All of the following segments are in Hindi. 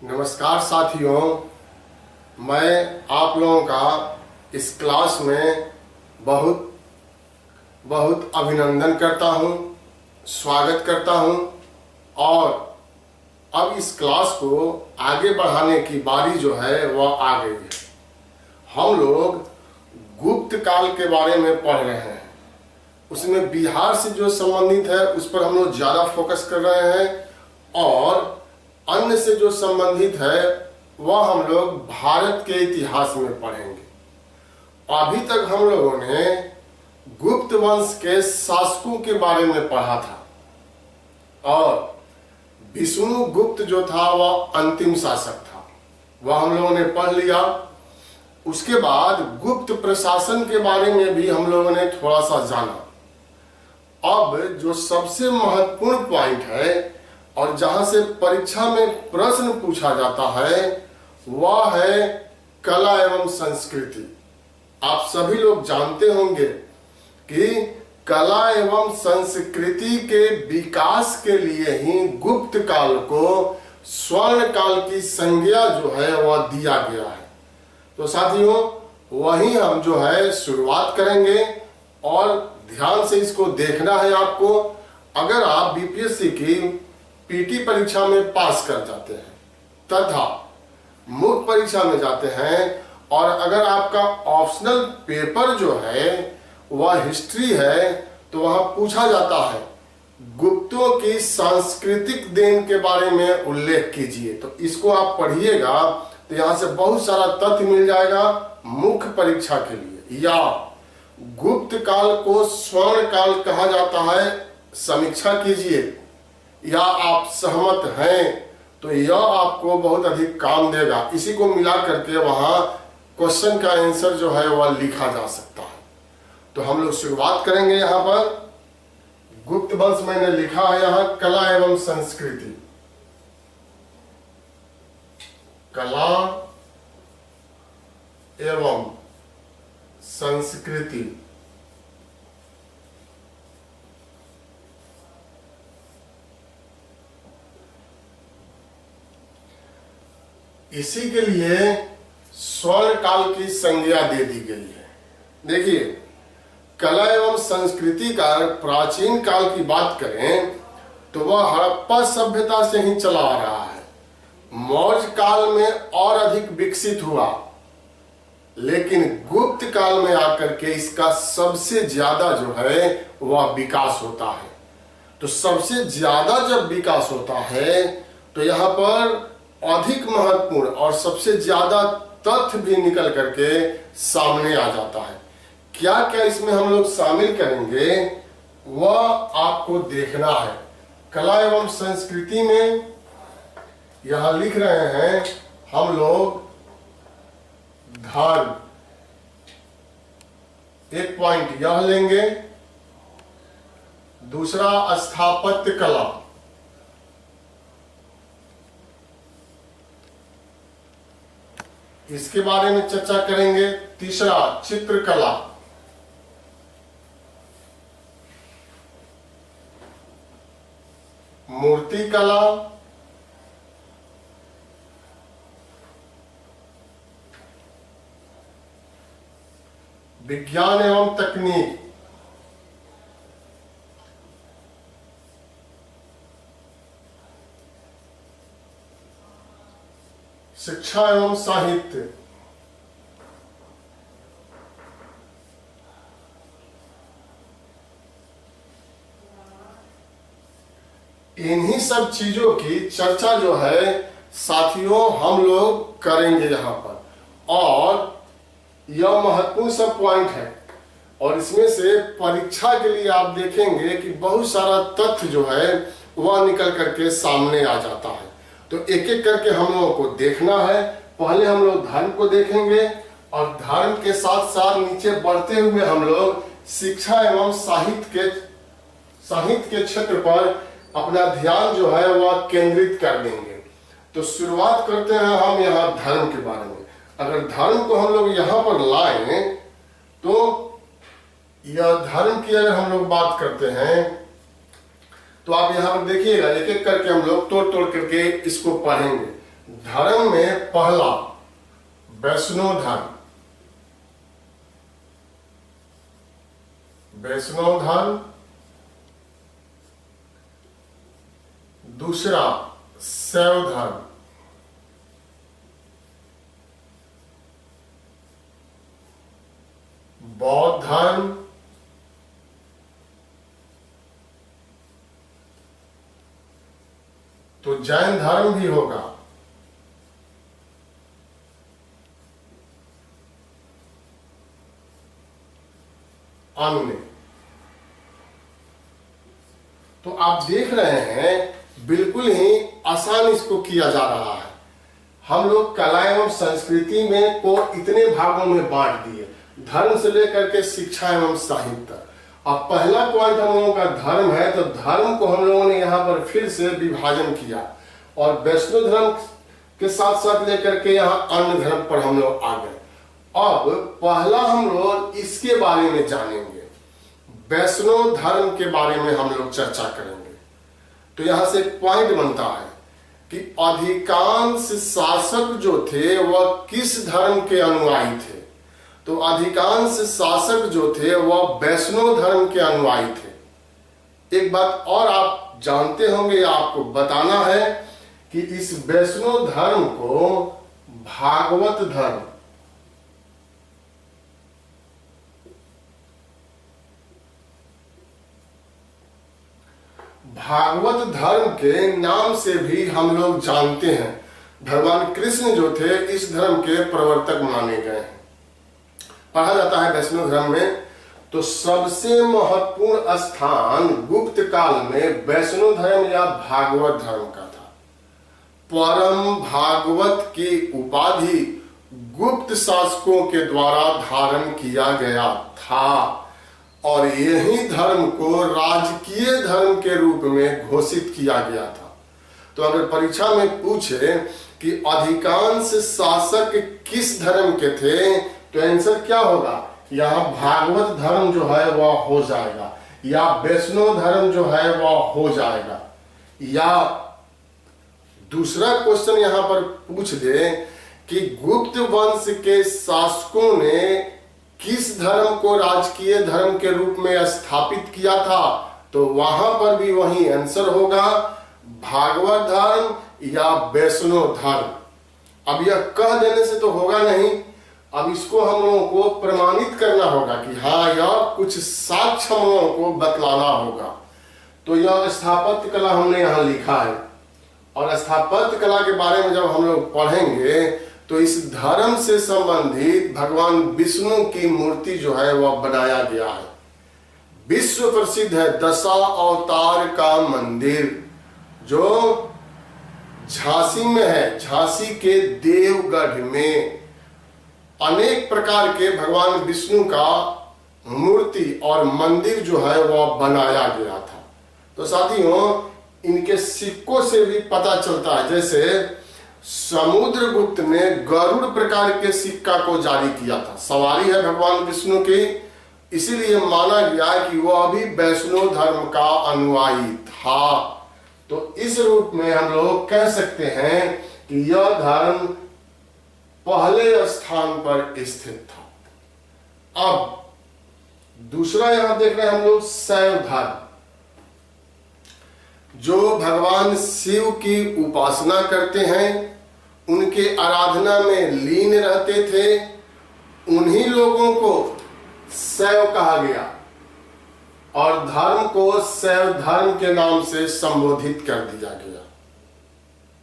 नमस्कार साथियों, मैं आप लोगों का इस क्लास में बहुत बहुत अभिनंदन करता हूं, स्वागत करता हूं। और अब इस क्लास को आगे बढ़ाने की बारी जो है वह आ गई है। हम लोग गुप्त काल के बारे में पढ़ रहे हैं। उसमें बिहार से जो संबंधित है उस पर हम लोग ज़्यादा फोकस कर रहे हैं और अन्य से जो संबंधित है वह हम लोग भारत के इतिहास में पढ़ेंगे। अभी तक हम लोगों ने गुप्त वंश के शासकों के बारे में पढ़ा था और विष्णुगुप्त जो था वह अंतिम शासक था, वह हम लोगों ने पढ़ लिया। उसके बाद गुप्त प्रशासन के बारे में भी हम लोगों ने थोड़ा सा जाना। अब जो सबसे महत्वपूर्ण पॉइंट है और जहां से परीक्षा में प्रश्न पूछा जाता है वह है कला एवं संस्कृति। आप सभी लोग जानते होंगे कि कला एवं संस्कृति के विकास के लिए ही गुप्त काल को स्वर्ण काल की संज्ञा जो है वह दिया गया है। तो साथियों, वही हम जो है शुरुआत करेंगे और ध्यान से इसको देखना है आपको। अगर आप बीपीएससी की पीटी परीक्षा में पास कर जाते हैं तथा मुख्य परीक्षा में जाते हैं और अगर आपका ऑप्शनल पेपर जो है वह हिस्ट्री है तो वहां पूछा जाता है गुप्तों की सांस्कृतिक देन के बारे में उल्लेख कीजिए, तो इसको आप पढ़िएगा तो यहां से बहुत सारा तथ्य मिल जाएगा मुख्य परीक्षा के लिए। या गुप्त काल को स्वर्ण काल कहा जाता है, समीक्षा कीजिए। या आप सहमत हैं तो यह आपको बहुत अधिक काम देगा। इसी को मिला करके वहां क्वेश्चन का आंसर जो है वह लिखा जा सकता है। तो हम लोग शुरुआत करेंगे। यहां पर गुप्त वंश मैंने लिखा है यहां कला एवं संस्कृति। कला एवं संस्कृति इसी के लिए स्वर्ण काल की संज्ञा दे दी गई है। देखिए, कला एवं संस्कृति का प्राचीन काल की बात करें तो वह हड़प्पा सभ्यता से ही चला आ रहा है। मौर्य काल में और अधिक विकसित हुआ, लेकिन गुप्त काल में आकर के इसका सबसे ज्यादा जो है वह विकास होता है। तो सबसे ज्यादा जब विकास होता है तो यहाँ पर अधिक महत्वपूर्ण और सबसे ज्यादा तथ्य भी निकल करके सामने आ जाता है। क्या क्या इसमें हम लोग शामिल करेंगे वह आपको देखना है। कला एवं संस्कृति में यहां लिख रहे हैं हम लोग धर्म, एक पॉइंट यह लेंगे। दूसरा स्थापत्य कला, इसके बारे में चर्चा करेंगे। तीसरा चित्रकला, मूर्ति कला, विज्ञान एवं तकनीक, शिक्षा एवं साहित्य, इन्हीं सब चीजों की चर्चा जो है साथियों हम लोग करेंगे यहाँ पर। और यह महत्वपूर्ण सब पॉइंट है और इसमें से परीक्षा के लिए आप देखेंगे कि बहुत सारा तथ्य जो है वह निकल करके सामने आ जाता है। तो एक एक करके हम लोगों को देखना है। पहले हम लोग धर्म को देखेंगे और धर्म के साथ साथ नीचे बढ़ते हुए हम लोग शिक्षा एवं साहित्य के क्षेत्र पर अपना ध्यान जो है वह केंद्रित कर देंगे। तो शुरुआत करते हैं हम यहाँ धर्म के बारे में। अगर धर्म को हम लोग यहाँ पर लाएं तो यह धर्म की अगर हम लोग बात करते हैं तो आप यहाँ पर देखिएगा एक एक करके हम लोग तोड़ तोड़ करके इसको पढ़ेंगे। धर्म में पहला वैष्णव धर्म, वैष्णव धर्म। दूसरा शैव धर्म, बौद्ध धर्म, तो जैन धर्म भी होगा। अन्य। तो आप देख रहे हैं बिल्कुल ही आसान इसको किया जा रहा है। हम लोग कला एवं संस्कृति में को इतने भागों में बांट दिए, धर्म से लेकर के शिक्षा एवं साहित्य। अब पहला पॉइंट हम लोगों का धर्म है, तो धर्म को हम लोगों ने यहाँ पर फिर से विभाजन किया और वैष्णव धर्म के साथ साथ लेकर के यहाँ अन्य धर्म पर हम लोग आ गए। अब पहला हम लोग इसके बारे में जानेंगे, वैष्णव धर्म के बारे में हम लोग चर्चा करेंगे। तो यहां से एक पॉइंट बनता है कि अधिकांश शासक जो थे वह किस धर्म के अनुयायी थे। तो अधिकांश शासक जो थे वह वैष्णव धर्म के अनुयायी थे। एक बात और आप जानते होंगे, आपको बताना है कि इस वैष्णव धर्म को भागवत धर्म, भागवत धर्म के नाम से भी हम लोग जानते हैं। भगवान कृष्ण जो थे इस धर्म के प्रवर्तक माने गए हैं। पढ़ा जाता है वैष्णव धर्म में, तो सबसे महत्वपूर्ण स्थान गुप्त काल में वैष्णव धर्म या भागवत धर्म का था। परम भागवत की उपाधि गुप्त शासकों के द्वारा धारण किया गया था और यही धर्म को राजकीय धर्म के रूप में घोषित किया गया था। तो अगर परीक्षा में पूछे कि अधिकांश शासक किस धर्म के थे, तो आंसर क्या होगा? यहाँ भागवत धर्म जो है वह हो जाएगा, या वैष्णव धर्म जो है वह हो जाएगा। या दूसरा क्वेश्चन यहाँ पर पूछ दे कि गुप्त वंश के शासकों ने किस धर्म को राजकीय धर्म के रूप में स्थापित किया था, तो वहां पर भी वही आंसर होगा, भागवत धर्म या वैष्णव धर्म। अब यह कह देने से तो होगा नहीं, अब इसको हम लोगों को प्रमाणित करना होगा कि हाँ, यह कुछ साक्ष्य हम लोगों को बतलाना होगा। तो यह स्थापत्य कला हमने यहाँ लिखा है, और स्थापत्य कला के बारे में जब हम लोग पढ़ेंगे तो इस धर्म से संबंधित भगवान विष्णु की मूर्ति जो है वह बनाया गया है। विश्व प्रसिद्ध है दशा अवतार का मंदिर जो झांसी में है। झांसी के देवगढ़ में अनेक प्रकार के भगवान विष्णु का मूर्ति और मंदिर जो है वह बनाया गया था। तो साथियों, इनके सिक्कों से भी पता चलता है, जैसे समुद्रगुप्त ने गरुड़ प्रकार के सिक्का को जारी किया था। सवारी है भगवान विष्णु की, इसीलिए माना गया कि वह भी वैष्णव धर्म का अनुयायी था। तो इस रूप में हम लोग कह सकते हैं कि यह धर्म पहले स्थान पर स्थित था। अब दूसरा यहां देख रहे हैं हम लोग शैव धर्म, जो भगवान शिव की उपासना करते हैं, उनके आराधना में लीन रहते थे, उन्हीं लोगों को शैव कहा गया और धर्म को शैव धर्म के नाम से संबोधित कर दिया गया।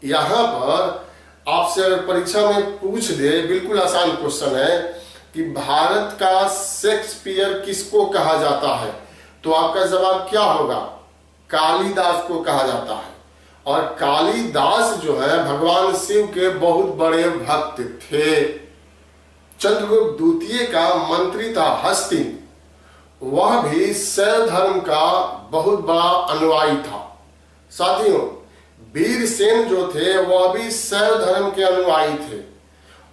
यहां पर आपसे अगर परीक्षा में पूछ दे, बिल्कुल आसान क्वेश्चन है कि भारत का शेक्सपियर किसको कहा जाता है, तो आपका जवाब क्या होगा? कालिदास को कहा जाता है। और कालिदास जो है भगवान शिव के बहुत बड़े भक्त थे। चंद्रगुप्त द्वितीय का मंत्री था हस्तिन, वह भी शैव धर्म का बहुत बड़ा अनुयायी था। साथियों, वीरसेन जो थे वह भी शैव धर्म के अनुयायी थे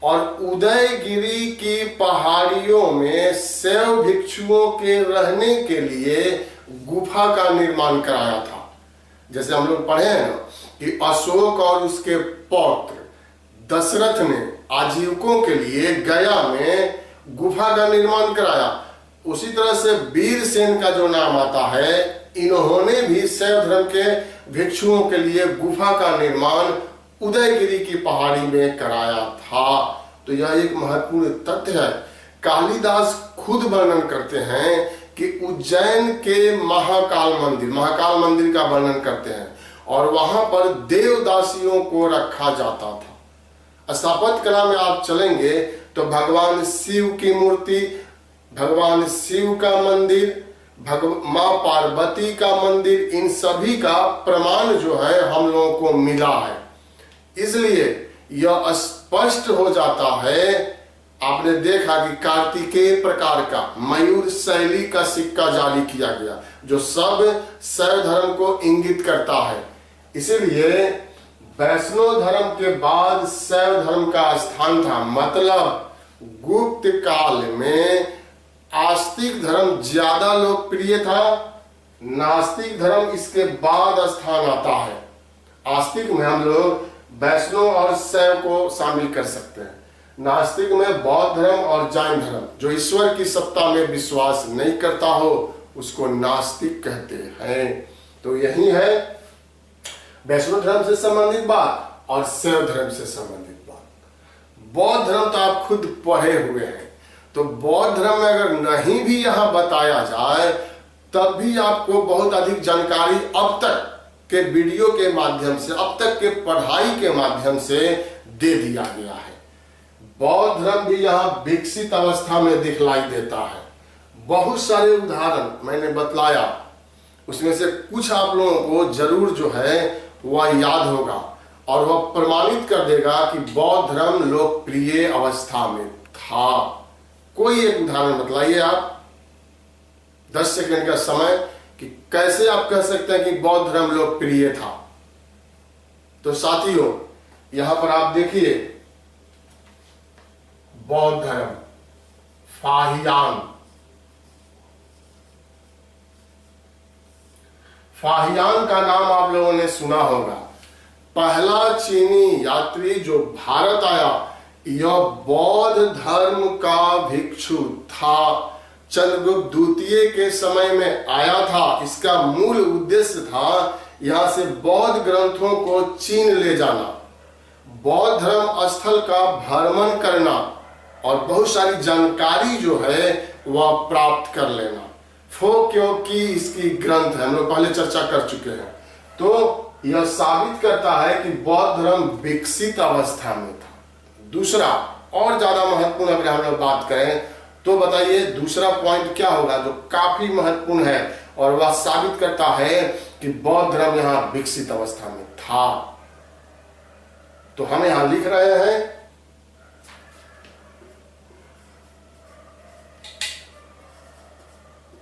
और उदयगिरी की पहाड़ियों में शैव भिक्षुओं के रहने के लिए गुफा का निर्माण कराया था। जैसे हम लोग पढ़े हैं ना कि अशोक और उसके पौत्र दशरथ ने आजीविकों के लिए गया में गुफा का निर्माण कराया। उसी तरह से वीरसेन का जो नाम आता है, इन्होंने भी शैव धर्म के भिक्षुओं के लिए गुफा का निर्माण उदयगिरी की पहाड़ी में कराया था। तो यह एक महत्वपूर्ण तथ्य है। कालिदास खुद वर्णन करते हैं कि उज्जैन के महाकाल मंदिर का वर्णन करते हैं और वहां पर देवदासियों को रखा जाता था। स्थापत्य कला में आप चलेंगे तो भगवान शिव की मूर्ति, भगवान शिव का मंदिर, मां पार्वती का मंदिर, इन सभी का प्रमाण जो है हम लोगों को मिला है। इसलिए यह स्पष्ट हो जाता है। आपने देखा कि कार्तिकेय प्रकार का मयूर शैली का सिक्का जारी किया गया, जो सब शैव धर्म को इंगित करता है। इसीलिए वैष्णव धर्म के बाद शैव धर्म का स्थान था। मतलब गुप्त काल में आस्तिक धर्म ज्यादा लोकप्रिय था, नास्तिक धर्म इसके बाद स्थान आता है। आस्तिक में हम लोग वैष्णव और शैव को शामिल कर सकते हैं। नास्तिक में बौद्ध धर्म और जैन धर्म, जो ईश्वर की सत्ता में विश्वास नहीं करता हो, उसको नास्तिक कहते हैं। तो यही है वैष्णव धर्म से संबंधित बात और शैव धर्म से संबंधित बात। बौद्ध धर्म तो आप खुद पढ़े हुए हैं, तो बौद्ध धर्म में अगर नहीं भी यहां बताया जाए तब भी आपको बहुत अधिक जानकारी अब तक के वीडियो के माध्यम से, अब तक के पढ़ाई के माध्यम से दे दिया गया है। बौद्ध धर्म भी यहाँ विकसित अवस्था में दिखलाई देता है। बहुत सारे उदाहरण मैंने बतलाया, उसमें से कुछ आप लोगों को जरूर जो है वह याद होगा और वह प्रमाणित कर देगा कि बौद्ध धर्म लोकप्रिय अवस्था में था। कोई एक उदाहरण बतलाइए आप, 10 सेकंड का समय, कि कैसे आप कह सकते हैं कि बौद्ध धर्म लोकप्रिय था। तो साथियों, यहां पर आप देखिए बौद्ध धर्म, फाहियान। फाहियान का नाम आप लोगों ने सुना होगा। पहला चीनी यात्री जो भारत आया, यह बौद्ध धर्म का भिक्षु था। चंद्रगुप्त द्वितीय के समय में आया था। इसका मूल उद्देश्य था यहां से बौद्ध ग्रंथों को चीन ले जाना, बौद्ध धर्म स्थल का भ्रमण करना और बहुत सारी जानकारी जो है वह प्राप्त कर लेना। क्योंकि इसकी ग्रंथ है, हम लोग पहले चर्चा कर चुके हैं। तो यह साबित करता है कि बौद्ध धर्म विकसित अवस्था में था। दूसरा और ज्यादा महत्वपूर्ण अगर हम लोग बात करें तो बताइए दूसरा पॉइंट क्या होगा जो काफी महत्वपूर्ण है और वह साबित करता है कि बौद्ध धर्म यहां विकसित अवस्था में था। तो हम यहां लिख रहे हैं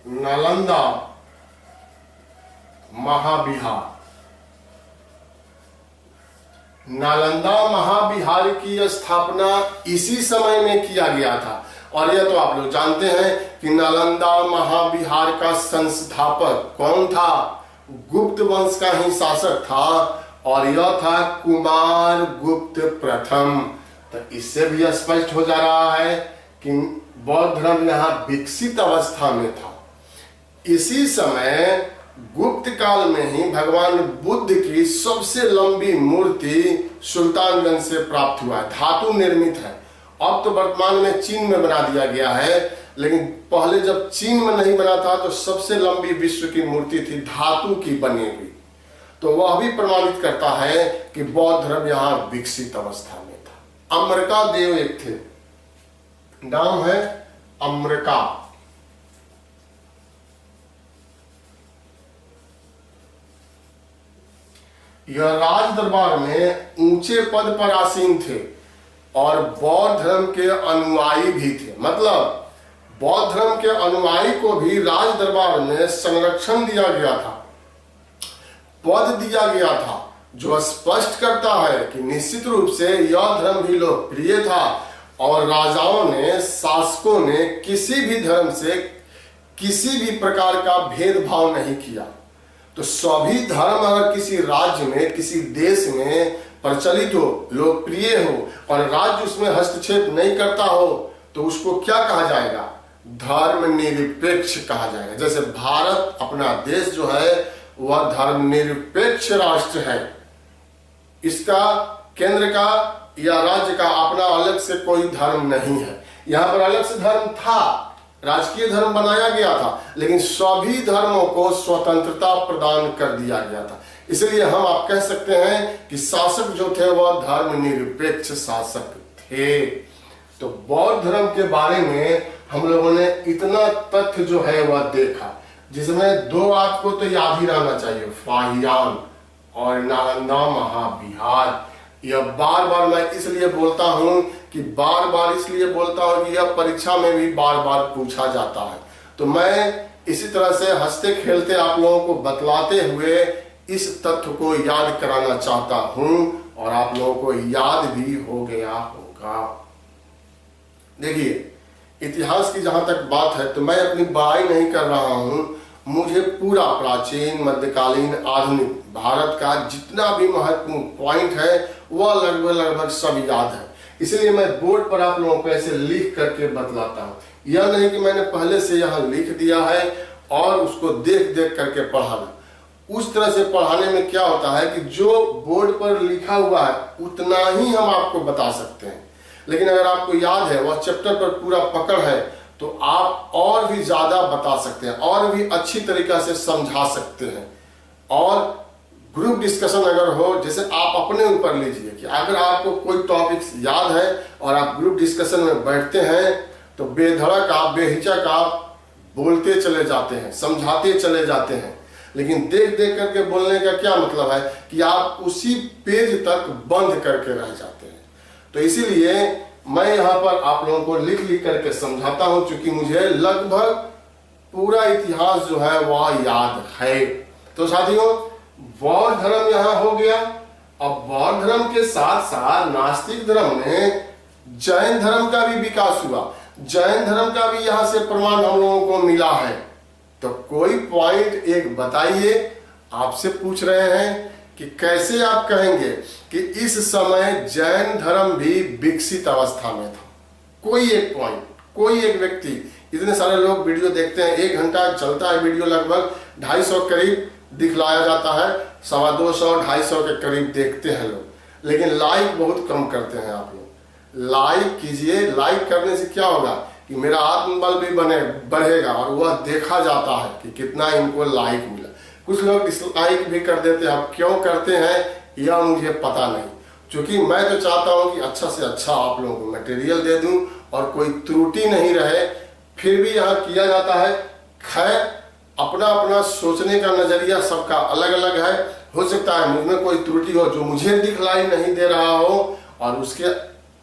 नालंदा महाविहार। नालंदा महाविहार की स्थापना इसी समय में किया गया था और यह तो आप लोग जानते हैं कि नालंदा महाविहार का संस्थापक कौन था? गुप्त वंश का ही शासक था और यह था कुमार गुप्त प्रथम। तो इससे भी स्पष्ट हो जा रहा है कि बौद्ध धर्म यहाँ विकसित अवस्था में था। इसी समय गुप्त काल में ही भगवान बुद्ध की सबसे लंबी मूर्ति सुल्तानगंज से प्राप्त हुआ है, धातु निर्मित है। अब तो वर्तमान में चीन में बना दिया गया है, लेकिन पहले जब चीन में नहीं बना था तो सबसे लंबी विश्व की मूर्ति थी धातु की बनी हुई। तो वह भी प्रमाणित करता है कि बौद्ध धर्म यहाँ विकसित अवस्था में था। अमृका देव एक थे, नाम है अमृका। यह राज दरबार में ऊंचे पद पर आसीन थे और बौद्ध धर्म के अनुयायी भी थे। मतलब बौद्ध धर्म के अनुयायी को भी राज दरबार में संरक्षण दिया गया था, पद दिया गया था, जो स्पष्ट करता है कि निश्चित रूप से यह धर्म भी लोकप्रिय था और राजाओं ने, शासकों ने किसी भी धर्म से किसी भी प्रकार का भेदभाव नहीं किया। तो सभी धर्म अगर किसी राज्य में, किसी देश में प्रचलित हो, लोकप्रिय हो और राज्य उसमें हस्तक्षेप नहीं करता हो तो उसको क्या कहा जाएगा? धर्मनिरपेक्ष कहा जाएगा। जैसे भारत अपना देश जो है वह धर्मनिरपेक्ष राष्ट्र है। इसका केंद्र का या राज्य का अपना अलग से कोई धर्म नहीं है। यहाँ पर अलग से धर्म था, राजकीय धर्म बनाया गया था, लेकिन सभी धर्मों को स्वतंत्रता प्रदान कर दिया गया था। इसलिए हम आप कह सकते हैं कि शासक जो थे वह धर्मनिरपेक्ष शासक थे। तो बौद्ध धर्म के बारे में हम लोगों ने इतना तथ्य जो है वह देखा, जिसमें दो आपको तो याद ही रहना चाहिए, फाहियान और नालंदा महाविहार। यह बार बार मैं इसलिए बोलता हूं कि बार बार इसलिए बोलता हूं कि यह परीक्षा में भी बार बार पूछा जाता है। तो मैं इसी तरह से हंसते खेलते आप लोगों को बतलाते हुए इस तथ्य को याद कराना चाहता हूं और आप लोगों को याद भी हो गया होगा। देखिए, इतिहास की जहां तक बात है तो मैं अपनी बड़ाई नहीं कर रहा हूं। मुझे पूरा प्राचीन, मध्यकालीन, आधुनिक भारत का जितना भी महत्वपूर्ण पॉइंट है वह लगभग सब याद है। इसलिए मैं बोर्ड पर आप लोगों को ऐसे लिख करके बतलाता हूँ। यह नहीं कि मैंने पहले से यहाँ लिख दिया है और उसको देख देख करके पढ़ाना। उस तरह से पढ़ाने में क्या होता है कि जो बोर्ड पर लिखा हुआ है उतना ही हम आपको बता सकते हैं, लेकिन अगर आपको याद है, वह चैप्टर पर पूरा पकड़ है, तो आप और भी ज्यादा बता सकते हैं और भी अच्छी तरीका से समझा सकते हैं। और ग्रुप डिस्कशन अगर हो, जैसे आप अपने ऊपर लीजिए कि अगर आपको कोई टॉपिक्स याद है और आप ग्रुप डिस्कशन में बैठते हैं तो बेधड़क आप, बेहिचक आप बोलते चले जाते हैं, समझाते चले जाते हैं। लेकिन देख देख करके बोलने का क्या मतलब है कि आप उसी पेज तक बंद करके रह जाते हैं। तो इसीलिए मैं यहाँ पर आप लोगों को लिख लिख करके समझाता हूं, क्योंकि मुझे लगभग पूरा इतिहास जो है वह याद है। तो साथियों, बौद्ध धर्म यहाँ हो गया। अब बौद्ध धर्म के साथ साथ नास्तिक धर्म में जैन धर्म का भी विकास हुआ। जैन धर्म का भी यहाँ से प्रमाण हम लोगों को मिला है। तो कोई पॉइंट एक बताइए, आपसे पूछ रहे हैं कि कैसे आप कहेंगे कि इस समय जैन धर्म भी विकसित अवस्था में था। कोई एक पॉइंट, कोई एक व्यक्ति। इतने सारे लोग वीडियो देखते हैं, 1 घंटा चलता है वीडियो, लगभग 250 करीब दिखलाया जाता है, 250-250 के करीब देखते हैं लोग, लेकिन लाइक बहुत कम करते हैं आप लोग। लाइक कीजिए, लाइक करने से क्या होगा कि मेरा आत्मबल भी बढ़ेगा और वह देखा जाता है कि कितना इनको लाइक मिला। कुछ लोग डिसलाइक भी कर देते हैं, अब क्यों करते हैं यह मुझे पता नहीं, क्योंकि मैं तो चाहता हूं कि अच्छा से अच्छा आप लोगों को मटेरियल दे दूं और कोई त्रुटि नहीं रहे। फिर भी यहाँ किया जाता है। खैर, अपना अपना सोचने का नजरिया सबका अलग अलग है। हो सकता है मुझमें कोई त्रुटि हो जो मुझे दिखलाई नहीं दे रहा हो, और उसके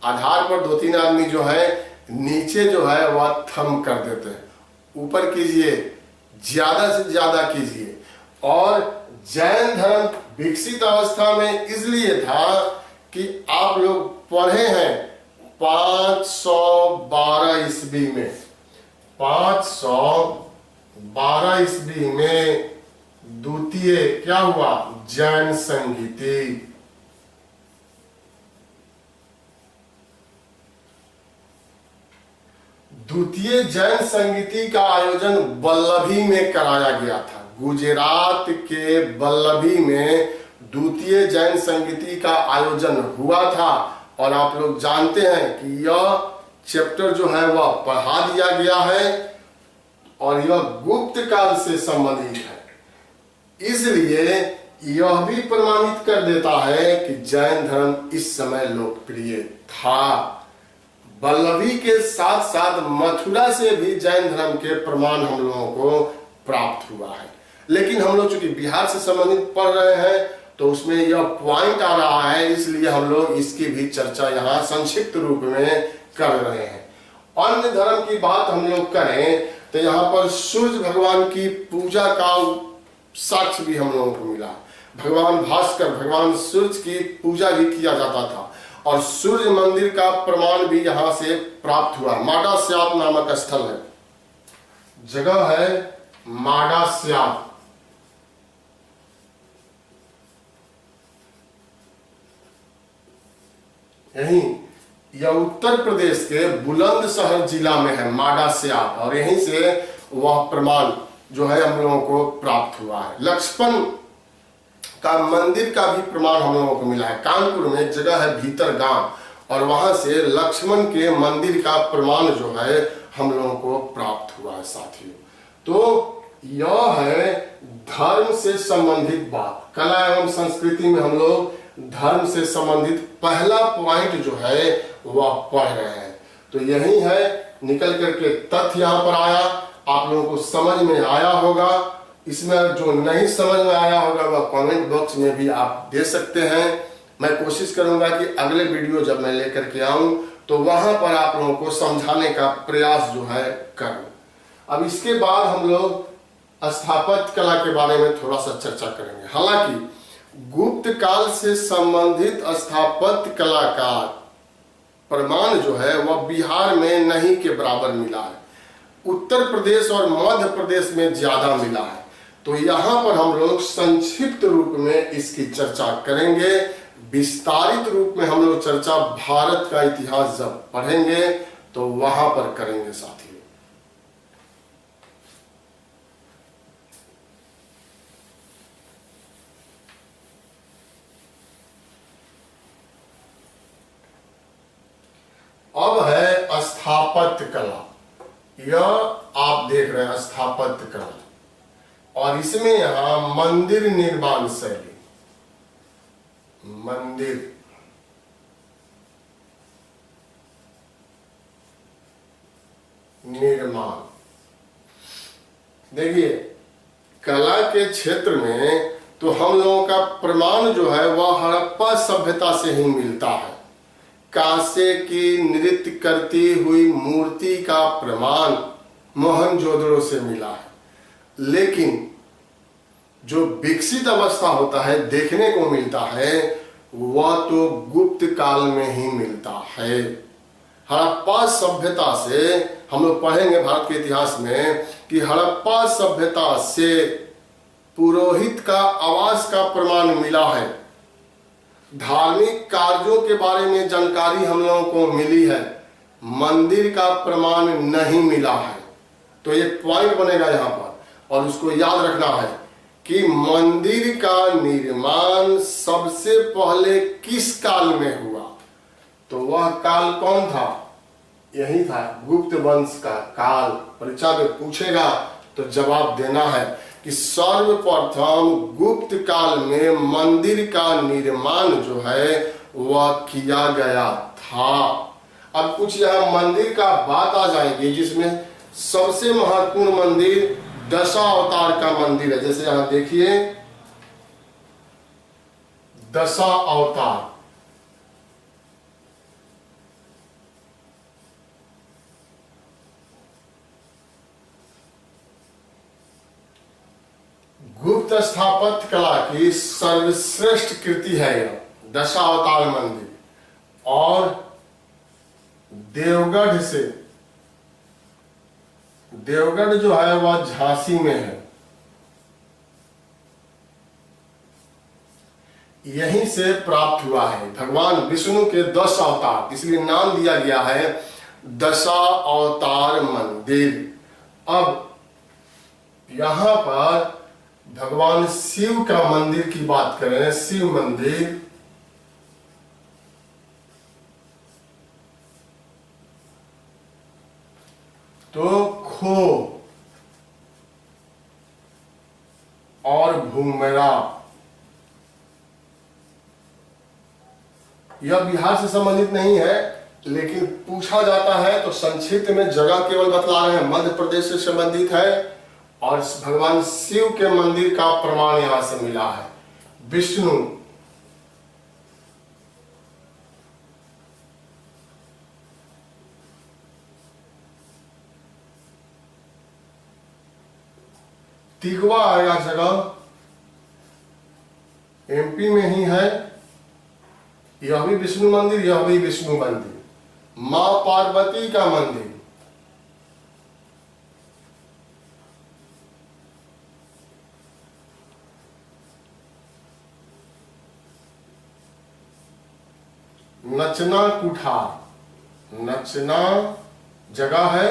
आधार पर 2-3 आदमी जो है नीचे जो है वह थम कर देते हैं। ऊपर कीजिए, ज्यादा से ज्यादा कीजिए। और जैन धर्म विकसित अवस्था में इसलिए था कि आप लोग पढ़े हैं 512 ईस्वी में, 512 ईस्वी में द्वितीय क्या हुआ? जैन संहिता। द्वितीय जैन संगीति का आयोजन वल्लभी में कराया गया था। गुजरात के वल्लभी में द्वितीय जैन संगीति का आयोजन हुआ था। और आप लोग जानते हैं कि यह चैप्टर जो है वह पढ़ा दिया गया है और यह गुप्त काल से संबंधित है। इसलिए यह भी प्रमाणित कर देता है कि जैन धर्म इस समय लोकप्रिय था। वल्लभी के साथ साथ मथुरा से भी जैन धर्म के प्रमाण हम लोगों को प्राप्त हुआ है। लेकिन हम लोग चूंकि बिहार से संबंधित पढ़ रहे हैं तो उसमें यह पॉइंट आ रहा है, इसलिए हम लोग इसकी भी चर्चा यहाँ संक्षिप्त रूप में कर रहे हैं। अन्य धर्म की बात हम लोग करें तो यहाँ पर सूर्य भगवान की पूजा का साक्ष्य भी हम लोगों को मिला। भगवान भास्कर, भगवान सूर्य की पूजा भी किया जाता था और सूर्य मंदिर का प्रमाण भी यहां से प्राप्त हुआ। माडास्याप नामक स्थल है, जगह है माडास्याप। यहीं यह उत्तर प्रदेश के बुलंदशहर जिला में है, माडा से आप, और यहीं से वह प्रमाण जो है हम लोगों को प्राप्त हुआ है। लक्ष्मण का मंदिर का भी प्रमाण हम लोगों को मिला है। कानपुर में एक जगह है भीतर गांव, और वहां से लक्ष्मण के मंदिर का प्रमाण जो है हम लोगों को प्राप्त हुआ है साथियों। तो यह है धर्म से संबंधित बात। कला एवं संस्कृति में हम लोग धर्म से संबंधित पहला पॉइंट जो है वह पढ़ रहे हैं। तो यही है, निकल करके तथ्य यहां पर आया, आप लोगों को समझ में आया होगा। इसमें जो नहीं समझ में आया होगा वह कमेंट बॉक्स में भी आप दे सकते हैं। मैं कोशिश करूंगा कि अगले वीडियो जब मैं लेकर के आऊं तो वहां पर आप लोगों को समझाने का प्रयास जो है करूं। अब इसके बाद हम लोग स्थापत्य कला के बारे में थोड़ा सा चर्चा करेंगे। हालांकि गुप्त काल से संबंधित स्थापत्य कला का प्रमाण जो है वह बिहार में नहीं के बराबर मिला है, उत्तर प्रदेश और मध्य प्रदेश में ज्यादा मिला है। तो यहां पर हम लोग संक्षिप्त रूप में इसकी चर्चा करेंगे। विस्तारित रूप में हम लोग चर्चा भारत का इतिहास जब पढ़ेंगे तो वहां पर करेंगे साथियों। अब है स्थापत्य कला। यह आप देख रहे हैं स्थापत्य कला, और इसमें यहां मंदिर निर्माण शैली, मंदिर निर्माण, देखिए कला के क्षेत्र में तो हम लोगों का प्रमाण जो है वह हड़प्पा सभ्यता से ही मिलता है। कांसे की नृत्य करती हुई मूर्ति का प्रमाण मोहनजोदड़ो से मिला है, लेकिन जो विकसित अवस्था होता है देखने को मिलता है वह तो गुप्त काल में ही मिलता है। हड़प्पा सभ्यता से हम लोग पढ़ेंगे भारत के इतिहास में कि हड़प्पा सभ्यता से पुरोहित का आवास का प्रमाण मिला है। धार्मिक कार्यों के बारे में जानकारी हम लोगों को मिली है, मंदिर का प्रमाण नहीं मिला है। तो एक पॉइंट बनेगा यहाँ पर, और उसको याद रखना है कि मंदिर का निर्माण सबसे पहले किस काल में हुआ। तो वह काल कौन था? यही था गुप्त वंश का काल। परीक्षा में पूछेगा तो जवाब देना है कि सर्वप्रथम गुप्त काल में मंदिर का निर्माण जो है वह किया गया था। अब कुछ यहाँ मंदिर का बात आ जाएगी, जिसमें सबसे महत्वपूर्ण मंदिर दशावतार का मंदिर है। जैसे यहां देखिए दशावतार, गुप्त स्थापत्य कला की सर्वश्रेष्ठ कृति है यह दशावतार मंदिर। और देवगढ़ से, देवगढ़ जो है वह झांसी में है, यहीं से प्राप्त हुआ है। भगवान विष्णु के 10 अवतार, इसलिए नाम दिया गया है दशावतार मंदिर। अब यहां पर भगवान शिव का मंदिर की बात करें, शिव मंदिर, तो खो और भूमेरा, यह बिहार से संबंधित नहीं है, लेकिन पूछा जाता है तो संक्षिप्त में जगह केवल बतला रहे हैं। मध्य प्रदेश से संबंधित है, और भगवान शिव के मंदिर का प्रमाण यहां से मिला है। विष्णु, तिगवा आएगा जगह, एमपी में ही है। यह भी विष्णु मंदिर, यह भी विष्णु मंदिर। मां पार्वती का मंदिर, नचना कुठार, नचना जगह है,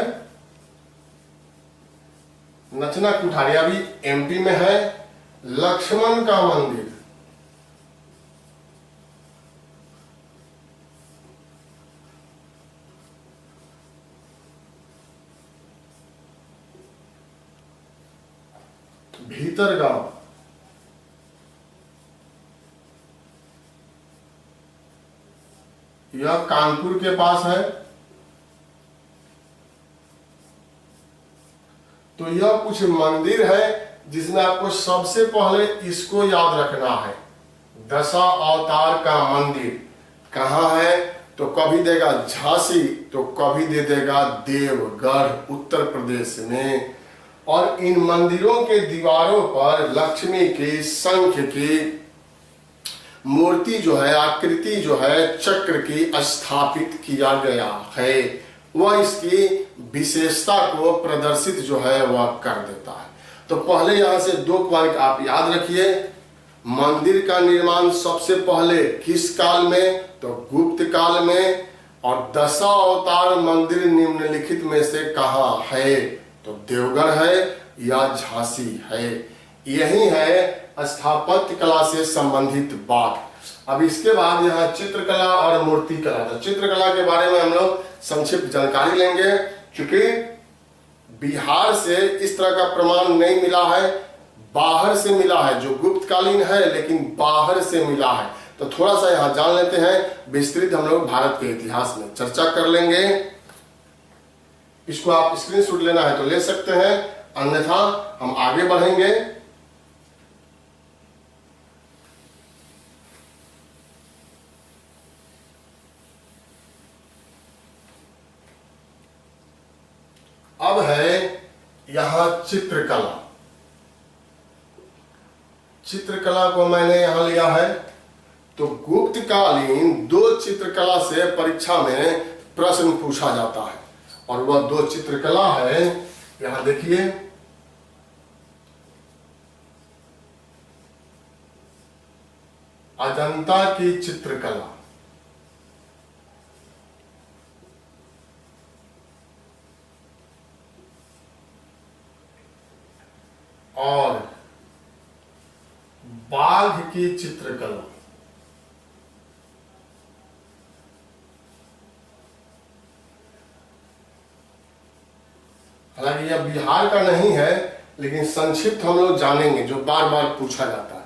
नचना कुठार ये अभी एमपी में है। लक्ष्मण का मंदिर, भीतरगांव, यह कानपुर के पास है। तो यह कुछ मंदिर है जिसमें आपको सबसे पहले इसको याद रखना है। दशा अवतार का मंदिर कहाँ है? तो कभी देगा झांसी तो कभी दे देगा देवगढ़ उत्तर प्रदेश में। और इन मंदिरों के दीवारों पर लक्ष्मी की, शंख की मूर्ति जो है, आकृति जो है चक्र की स्थापित किया गया है। वह इसकी विशेषता को प्रदर्शित जो है वह कर देता है। तो पहले यहां से 2 पॉइंट आप याद रखिए। मंदिर का निर्माण सबसे पहले किस काल में? तो गुप्त काल में। और दशा अवतार मंदिर निम्नलिखित में से कहाँ है? तो देवगढ़ है या झांसी है। यही है स्थापत्य कला से संबंधित बात। अब इसके बाद यहाँ चित्रकला और मूर्ति कला। तो चित्रकला के बारे में हम लोग संक्षिप्त जानकारी लेंगे। क्योंकि बिहार से इस तरह का प्रमाण नहीं मिला है, बाहर से मिला है, जो गुप्तकालीन है लेकिन बाहर से मिला है। तो थोड़ा सा यहाँ जान लेते हैं। विस्तृत हम लोग भारत के इतिहास में चर्चा कर लेंगे। इसको आप स्क्रीनशॉट लेना है तो ले सकते हैं, अन्यथा हम आगे बढ़ेंगे। अब है यहां चित्रकला। चित्रकला को मैंने यहां लिया है। तो गुप्तकालीन 2 चित्रकला से परीक्षा में प्रश्न पूछा जाता है और वह 2 चित्रकला है। यहां देखिए, अजंता की चित्रकला और बाघ की चित्रकला। हालांकि यह बिहार का नहीं है, लेकिन संक्षिप्त हम लोग जानेंगे जो बार बार पूछा जाता है।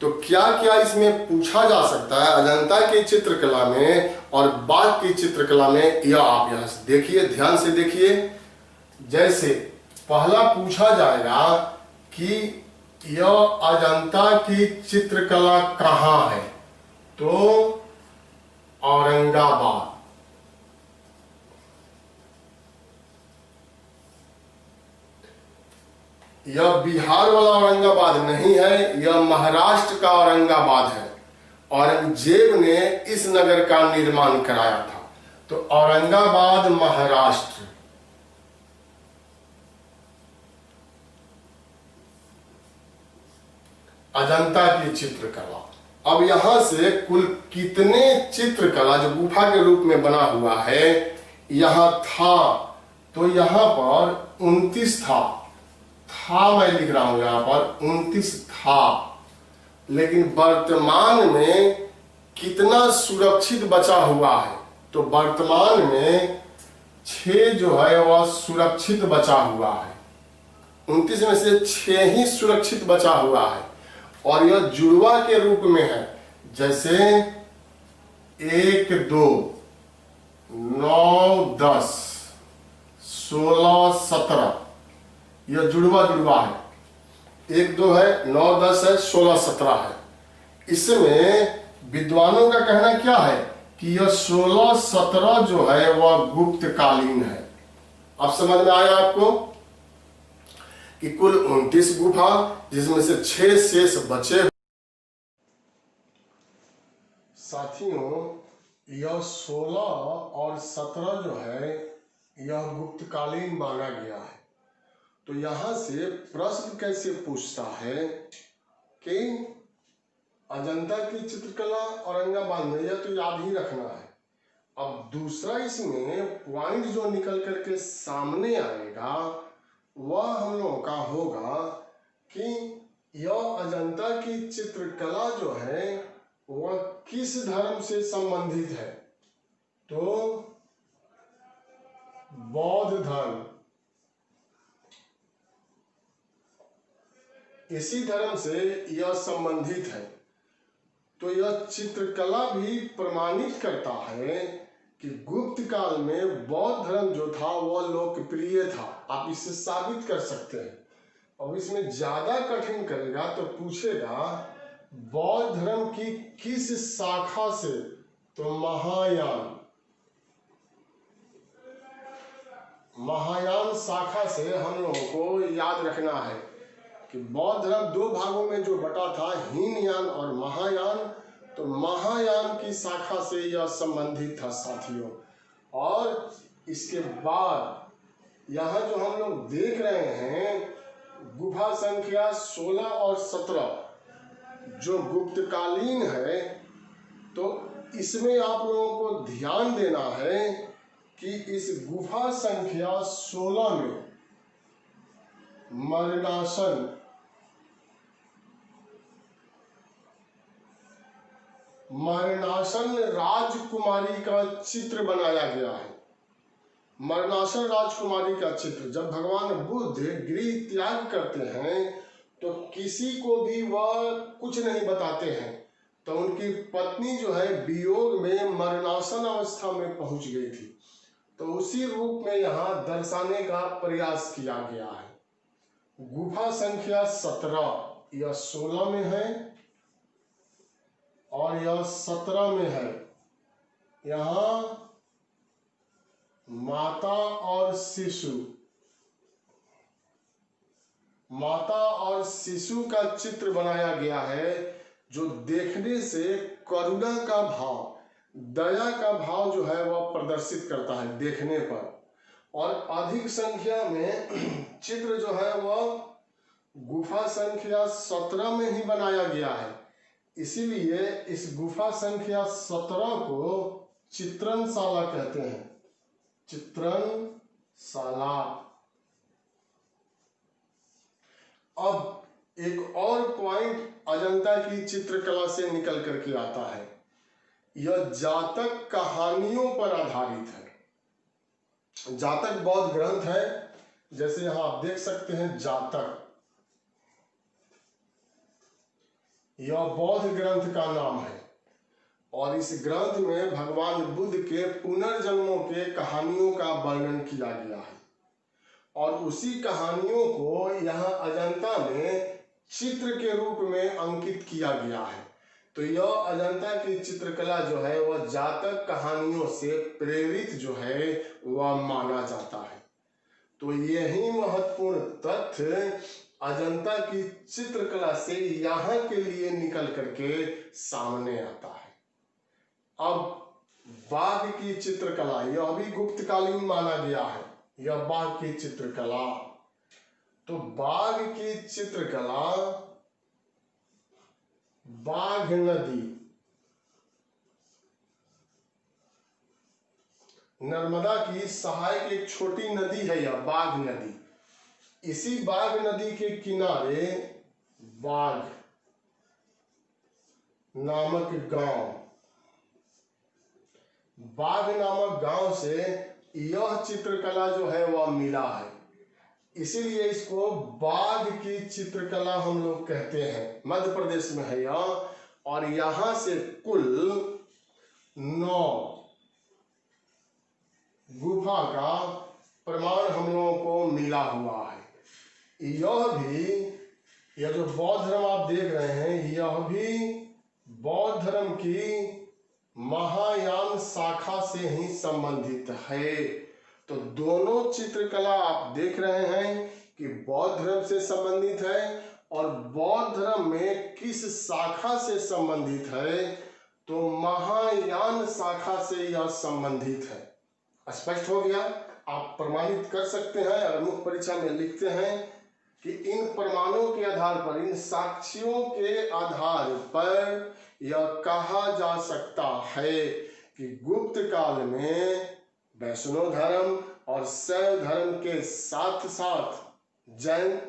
तो क्या क्या इसमें पूछा जा सकता है अजंता की चित्रकला में और बाघ की चित्रकला में, यह आप यहां से देखिए, ध्यान से देखिए। जैसे पहला पूछा जाएगा कि यह अजंता की चित्रकला कहाँ है? तो औरंगाबाद। यह बिहार वाला औरंगाबाद नहीं है, यह महाराष्ट्र का औरंगाबाद है। औरंगजेब ने इस नगर का निर्माण कराया था। तो औरंगाबाद महाराष्ट्र। अजंता की चित्रकला। अब यहां से कुल कितने चित्रकला जो गुफा के रूप में बना हुआ है यहां था? तो यहां पर 29 था मैं लिख रहा हूं, यहां पर 29 था। लेकिन वर्तमान में कितना सुरक्षित बचा हुआ है? तो वर्तमान में 6 जो है वह सुरक्षित बचा हुआ है। 29 में से 6 ही सुरक्षित बचा हुआ है और यह जुड़वा के रूप में है। जैसे 1, 2, 9, 10, 16, 17, यह जुड़वा है। 1, 2 है, 9, 10 है, 16, 17 है। इसमें विद्वानों का कहना क्या है कि यह 16, 17 जो है वह गुप्तकालीन है। अब समझ में आया आपको कि कुल 29 गुफा जिसमें से 6 शेष बचे। साथियों, यह 16 और 17 जो है यह गुप्तकालीन माना गया है। तो यहां से प्रश्न कैसे पूछता है कि अजंता की चित्रकला औरंगाबाद में, यह तो याद ही रखना है। अब दूसरा इसमें पॉइंट जो निकल करके सामने आएगा वह हम लोगों का होगा कि यह अजंता की चित्रकला जो है वह किस धर्म से संबंधित है। तो बौद्ध धर्म, इसी धर्म से यह संबंधित है। तो यह चित्रकला भी प्रमाणित करता है कि गुप्त काल में बौद्ध धर्म जो था वह लोकप्रिय था। आप इससे साबित कर सकते हैं। अब इसमें ज्यादा कठिन करेगा तो पूछेगा बौद्ध धर्म की किस शाखा से, तो महायान शाखा से हम लोगों को याद रखना है कि बौद्ध धर्म दो भागों में जो बटा था, हीनयान और महायान, तो महायान की शाखा से यह संबंधित था साथियों। और इसके बाद यहाँ जो हम लोग देख रहे हैं गुफा संख्या 16 और 17 जो गुप्तकालीन है, तो इसमें आप लोगों को ध्यान देना है कि इस गुफा संख्या 16 में मरणासन राजकुमारी का चित्र बनाया गया है। मरणासन राजकुमारी का चित्र, जब भगवान बुद्ध गृह त्याग करते हैं तो किसी को भी वह कुछ नहीं बताते हैं, तो उनकी पत्नी जो है वियोग में मरणासन अवस्था में पहुंच गई थी। तो उसी रूप में यहाँ दर्शाने का प्रयास किया गया है। गुफा संख्या 17 यह 16 में है और यह 17 में है। यहाँ माता और शिशु का चित्र बनाया गया है, जो देखने से करुणा का भाव, दया का भाव जो है वह प्रदर्शित करता है देखने पर। और अधिक संख्या में चित्र जो है वह गुफा संख्या 17 में ही बनाया गया है। इसीलिए इस गुफा संख्या 17 को चित्रणशाला कहते हैं। चित्रणशाला। अब एक और पॉइंट अजंता की चित्रकला से निकल करके आता है, यह जातक कहानियों पर आधारित है। जातक बौद्ध ग्रंथ है, जैसे यहां आप देख सकते हैं जातक, यह बौद्ध ग्रंथ का नाम है। और इस ग्रंथ में भगवान बुद्ध के पुनर्जन्मों के कहानियों का वर्णन किया गया है। और उसी कहानियों को यहाँ अजंता में चित्र के रूप में अंकित किया गया है। तो यह अजंता की चित्रकला जो है वह जातक कहानियों से प्रेरित जो है वह माना जाता है। तो यही महत्वपूर्ण तथ्य अजंता की चित्रकला से यहाँ के लिए निकल करके सामने आता है। अब बाघ की चित्रकला, यह भी गुप्तकालीन माना गया है। यह बाघ की चित्रकला, तो बाघ की चित्रकला, बाघ नदी, नर्मदा की सहायक एक छोटी नदी है यह बाघ नदी। इसी बाघ नदी के किनारे बाघ नामक गांव, बाघ नामक गांव से यह चित्रकला जो है वह मिला है। इसीलिए इसको बाघ की चित्रकला हम लोग कहते हैं। मध्य प्रदेश में है यह, और यहां से कुल 9 गुफा का प्रमाण हम लोगों को मिला हुआ है। यह जो बौद्ध धर्म आप देख रहे हैं, यह भी बौद्ध धर्म की महायान शाखा से ही संबंधित है। तो दोनों चित्रकला आप देख रहे हैं कि बौद्ध धर्म से संबंधित है, और बौद्ध धर्म में किस शाखा से संबंधित है, तो महायान शाखा से यह संबंधित है। स्पष्ट हो गया? आप प्रमाणित कर सकते हैं। अगर मुख्य परीक्षा में लिखते हैं कि इन प्रमाणों के आधार पर, इन साक्ष्यों के आधार पर यह कहा जा सकता है कि गुप्त काल में वैष्णव धर्म और शैव धर्म के साथ साथ जैन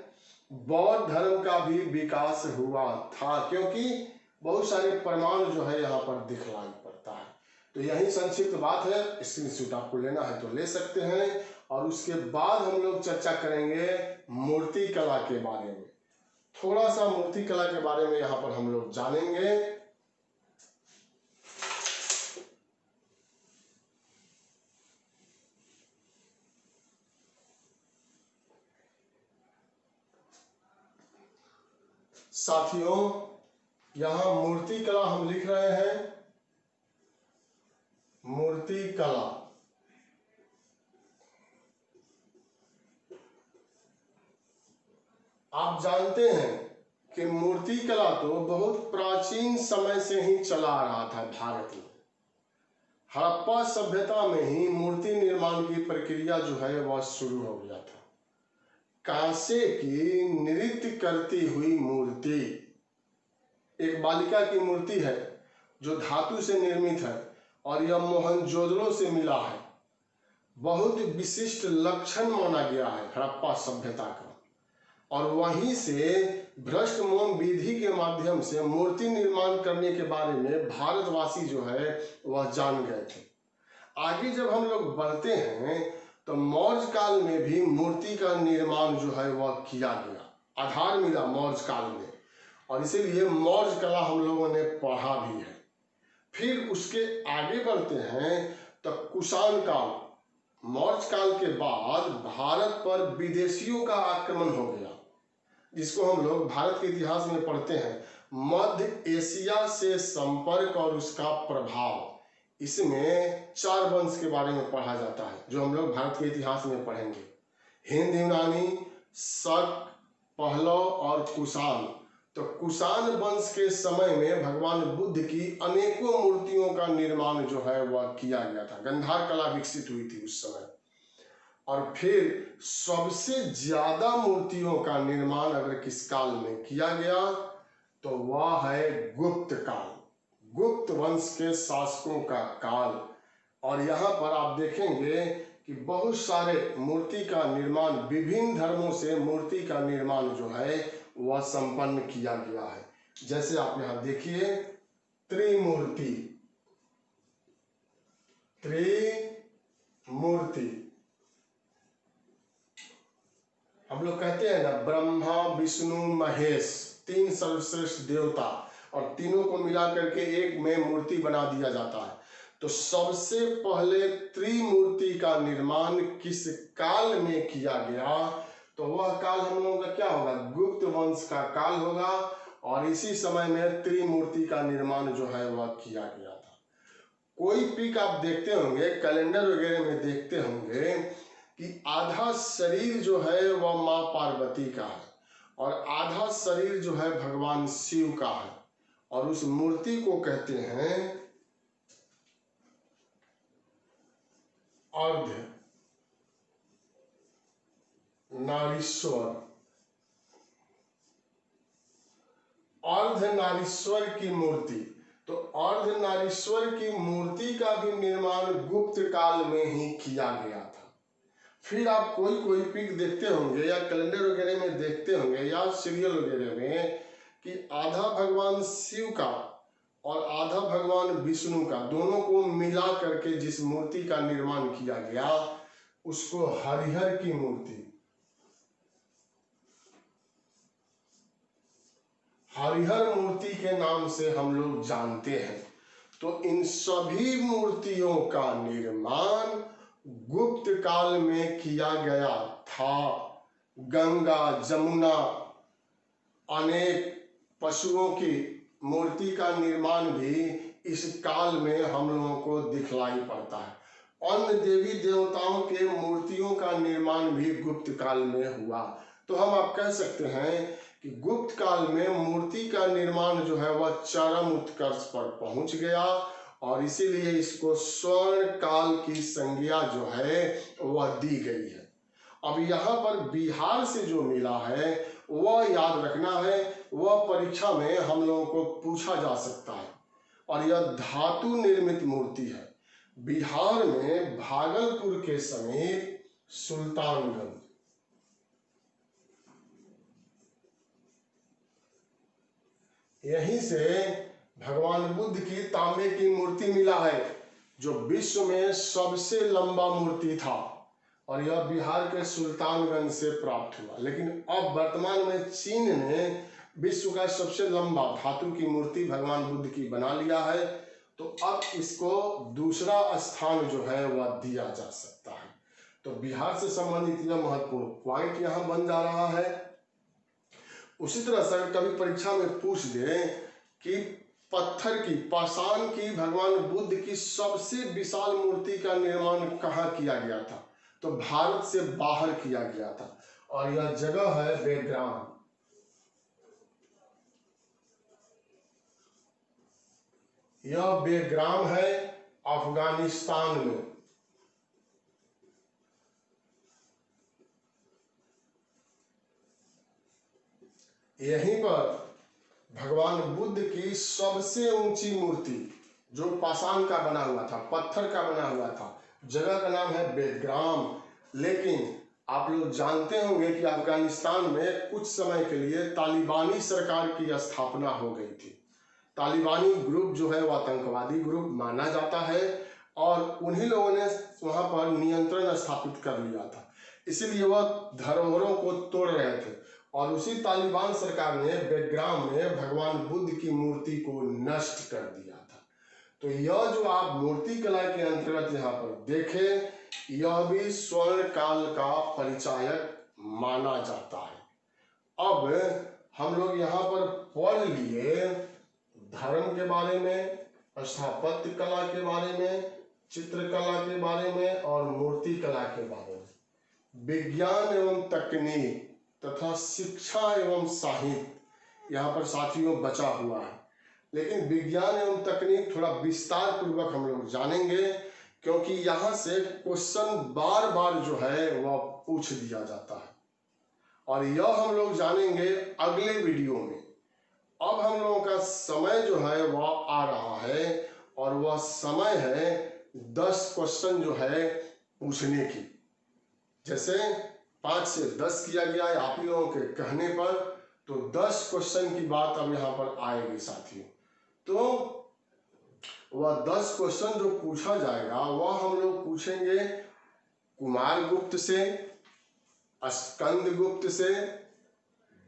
बौद्ध धर्म का भी विकास हुआ था, क्योंकि बहुत सारे प्रमाण जो है यहाँ पर दिखलाई पड़ता है। तो यही संक्षिप्त बात है, स्क्रीनशॉट आपको लेना है तो ले सकते हैं। और उसके बाद हम लोग चर्चा करेंगे मूर्ति कला के बारे में। थोड़ा सा मूर्ति कला के बारे में यहाँ पर हम लोग जानेंगे। साथियों, यहां मूर्ति कला हम लिख रहे हैं, मूर्ति कला। आप जानते हैं कि मूर्ति कला तो बहुत प्राचीन समय से ही चला आ रहा था भारत में। हड़प्पा सभ्यता में ही मूर्ति निर्माण की प्रक्रिया जो है वह शुरू हो गया था। कांसे की नृत्य करती हुई मूर्ति, एक बालिका की मूर्ति है जो धातु से निर्मित है और यह मोहनजोदड़ो से मिला है। बहुत विशिष्ट लक्षण माना गया है हड़प्पा सभ्यता का। और वहीं से भ्रष्ट मोम विधि के माध्यम से मूर्ति निर्माण करने के बारे में भारतवासी जो है वह जान गए थे। आगे जब हम लोग बढ़ते हैं तो मौर्य काल में भी मूर्ति का निर्माण जो है वह किया गया, आधार मिला मौर्य काल में, और इसीलिए मौर्य कला हम लोगों ने पढ़ा भी है। फिर उसके आगे बढ़ते हैं तो कुषाण काल, मौर्य काल के बाद भारत पर विदेशियों का आक्रमण हो गया, जिसको हम लोग भारत के इतिहास में पढ़ते हैं मध्य एशिया से संपर्क और उसका प्रभाव। इसमें 4 वंश के बारे में पढ़ा जाता है जो हम लोग भारत के इतिहास में पढ़ेंगे, हिंद यूनानी, शक, पहलव और कुषाण। तो कुषाण वंश के समय में भगवान बुद्ध की अनेकों मूर्तियों का निर्माण जो है वह किया गया था। गांधार कला विकसित हुई थी उस समय। और फिर सबसे ज्यादा मूर्तियों का निर्माण अगर किस काल में किया गया तो वह है गुप्त काल, गुप्त वंश के शासकों का काल। और यहाँ पर आप देखेंगे कि बहुत सारे मूर्ति का निर्माण, विभिन्न धर्मों से मूर्ति का निर्माण जो है वह संपन्न किया गया है। जैसे आप यहाँ देखिए त्रिमूर्ति, त्रिमूर्ति हम लोग कहते हैं ना, ब्रह्मा विष्णु महेश 3 सर्वश्रेष्ठ देवता, और तीनों को मिला करके एक में मूर्ति बना दिया जाता है। तो सबसे पहले त्रिमूर्ति का निर्माण किस काल में किया गया तो वह काल हम लोगों का क्या होगा, गुप्त वंश का काल होगा। और इसी समय में त्रिमूर्ति का निर्माण जो है वह किया गया था। कोई पिक आप देखते होंगे, कैलेंडर वगैरह में देखते होंगे कि आधा शरीर जो है वह माँ पार्वती का है और आधा शरीर जो है भगवान शिव का है। और उस मूर्ति को कहते हैं अर्ध नारीश्वर, अर्ध नारीश्वर की मूर्ति। तो अर्ध नारीश्वर की मूर्ति का भी निर्माण गुप्त काल में ही किया गया था। फिर आप कोई पिक देखते होंगे या कैलेंडर वगैरह में देखते होंगे या सीरियल वगैरह में कि आधा भगवान शिव का और आधा भगवान विष्णु का, दोनों को मिला करके जिस मूर्ति का निर्माण किया गया उसको हरिहर की मूर्ति, हरिहर मूर्ति के नाम से हम लोग जानते हैं। तो इन सभी मूर्तियों का निर्माण गुप्त काल में किया गया था। गंगा, जमुना, अनेक पशुओं की मूर्ति का निर्माण भी इस काल में हम लोगों को दिखलाई पड़ता है। अन्य देवी देवताओं के मूर्तियों का निर्माण भी गुप्त काल में हुआ। तो हम आप कह सकते हैं कि गुप्त काल में मूर्ति का निर्माण जो है वह चरम उत्कर्ष पर पहुंच गया और इसीलिए इसको स्वर्ण काल की संज्ञा जो है वह दी गई है। अब यहाँ पर बिहार से जो मिला है वह याद रखना है, वह परीक्षा में हम लोगों को पूछा जा सकता है। और यह धातु निर्मित मूर्ति है। बिहार में भागलपुर के समीप सुल्तानगंज। यहीं से भगवान बुद्ध की तांबे की मूर्ति मिला है, जो विश्व में सबसे लंबा मूर्ति था, और यह बिहार के सुल्तानगंज से प्राप्त हुआ। लेकिन अब वर्तमान में चीन ने विश्व का सबसे लंबा धातु की मूर्ति भगवान बुद्ध की बना लिया है, तो अब इसको दूसरा स्थान जो है वह दिया जा सकता है। तो बिहार से संबंधित यह महत्वपूर्ण पॉइंट यहां बन जा रहा है। उसी तरह से कभी परीक्षा में पूछ दे कि पत्थर की, पाषाण की भगवान बुद्ध की सबसे विशाल मूर्ति का निर्माण कहाँ किया गया था, तो भारत से बाहर किया गया था, और यह जगह है बेग्राम। यह बेग्राम है अफगानिस्तान में। यहीं पर भगवान बुद्ध की सबसे ऊंची मूर्ति, जो पाषाण का बना हुआ था, पत्थर का बना हुआ था, जगह का नाम है बेग्राम। लेकिन आप लोग जानते होंगे कि अफगानिस्तान में कुछ समय के लिए तालिबानी सरकार की स्थापना हो गई थी। तालिबानी ग्रुप जो है वह आतंकवादी ग्रुप माना जाता है, और उन्हीं लोगों ने वहां पर नियंत्रण स्थापित कर लिया था, इसीलिए वह धरोहरों को तोड़ रहे थे। और उसी तालिबान सरकार ने बेग्राम में भगवान बुद्ध की मूर्ति को नष्ट कर दिया था। तो यह जो आप मूर्ति कला के अंतर्गत यहाँ पर देखें, यह भी स्वर्ण काल का परिचायक माना जाता है। अब हम लोग यहाँ पर पढ़ लिए धर्म के बारे में, स्थापत्य कला के बारे में, चित्रकला के बारे में और मूर्ति कला के बारे में। विज्ञान एवं तकनीक तथा शिक्षा एवं साहित्य यहाँ पर साथियों बचा हुआ है। लेकिन विज्ञान एवं तकनीक थोड़ा विस्तार पूर्वक हम लोग जानेंगे, क्योंकि यहाँ से क्वेश्चन बार बार जो है वह पूछ दिया जाता है, और यह हम लोग जानेंगे अगले वीडियो में। अब हम लोगों का समय जो है वह आ रहा है, और वह समय है 10 क्वेश्चन जो है पूछने की। जैसे 5 से 10 किया गया है आप लोगों के कहने पर, तो 10 क्वेश्चन की बात अब यहाँ पर आएगी साथियों। तो वह 10 क्वेश्चन जो पूछा जाएगा वह हम लोग पूछेंगे कुमारगुप्त से, स्कंदगुप्त से,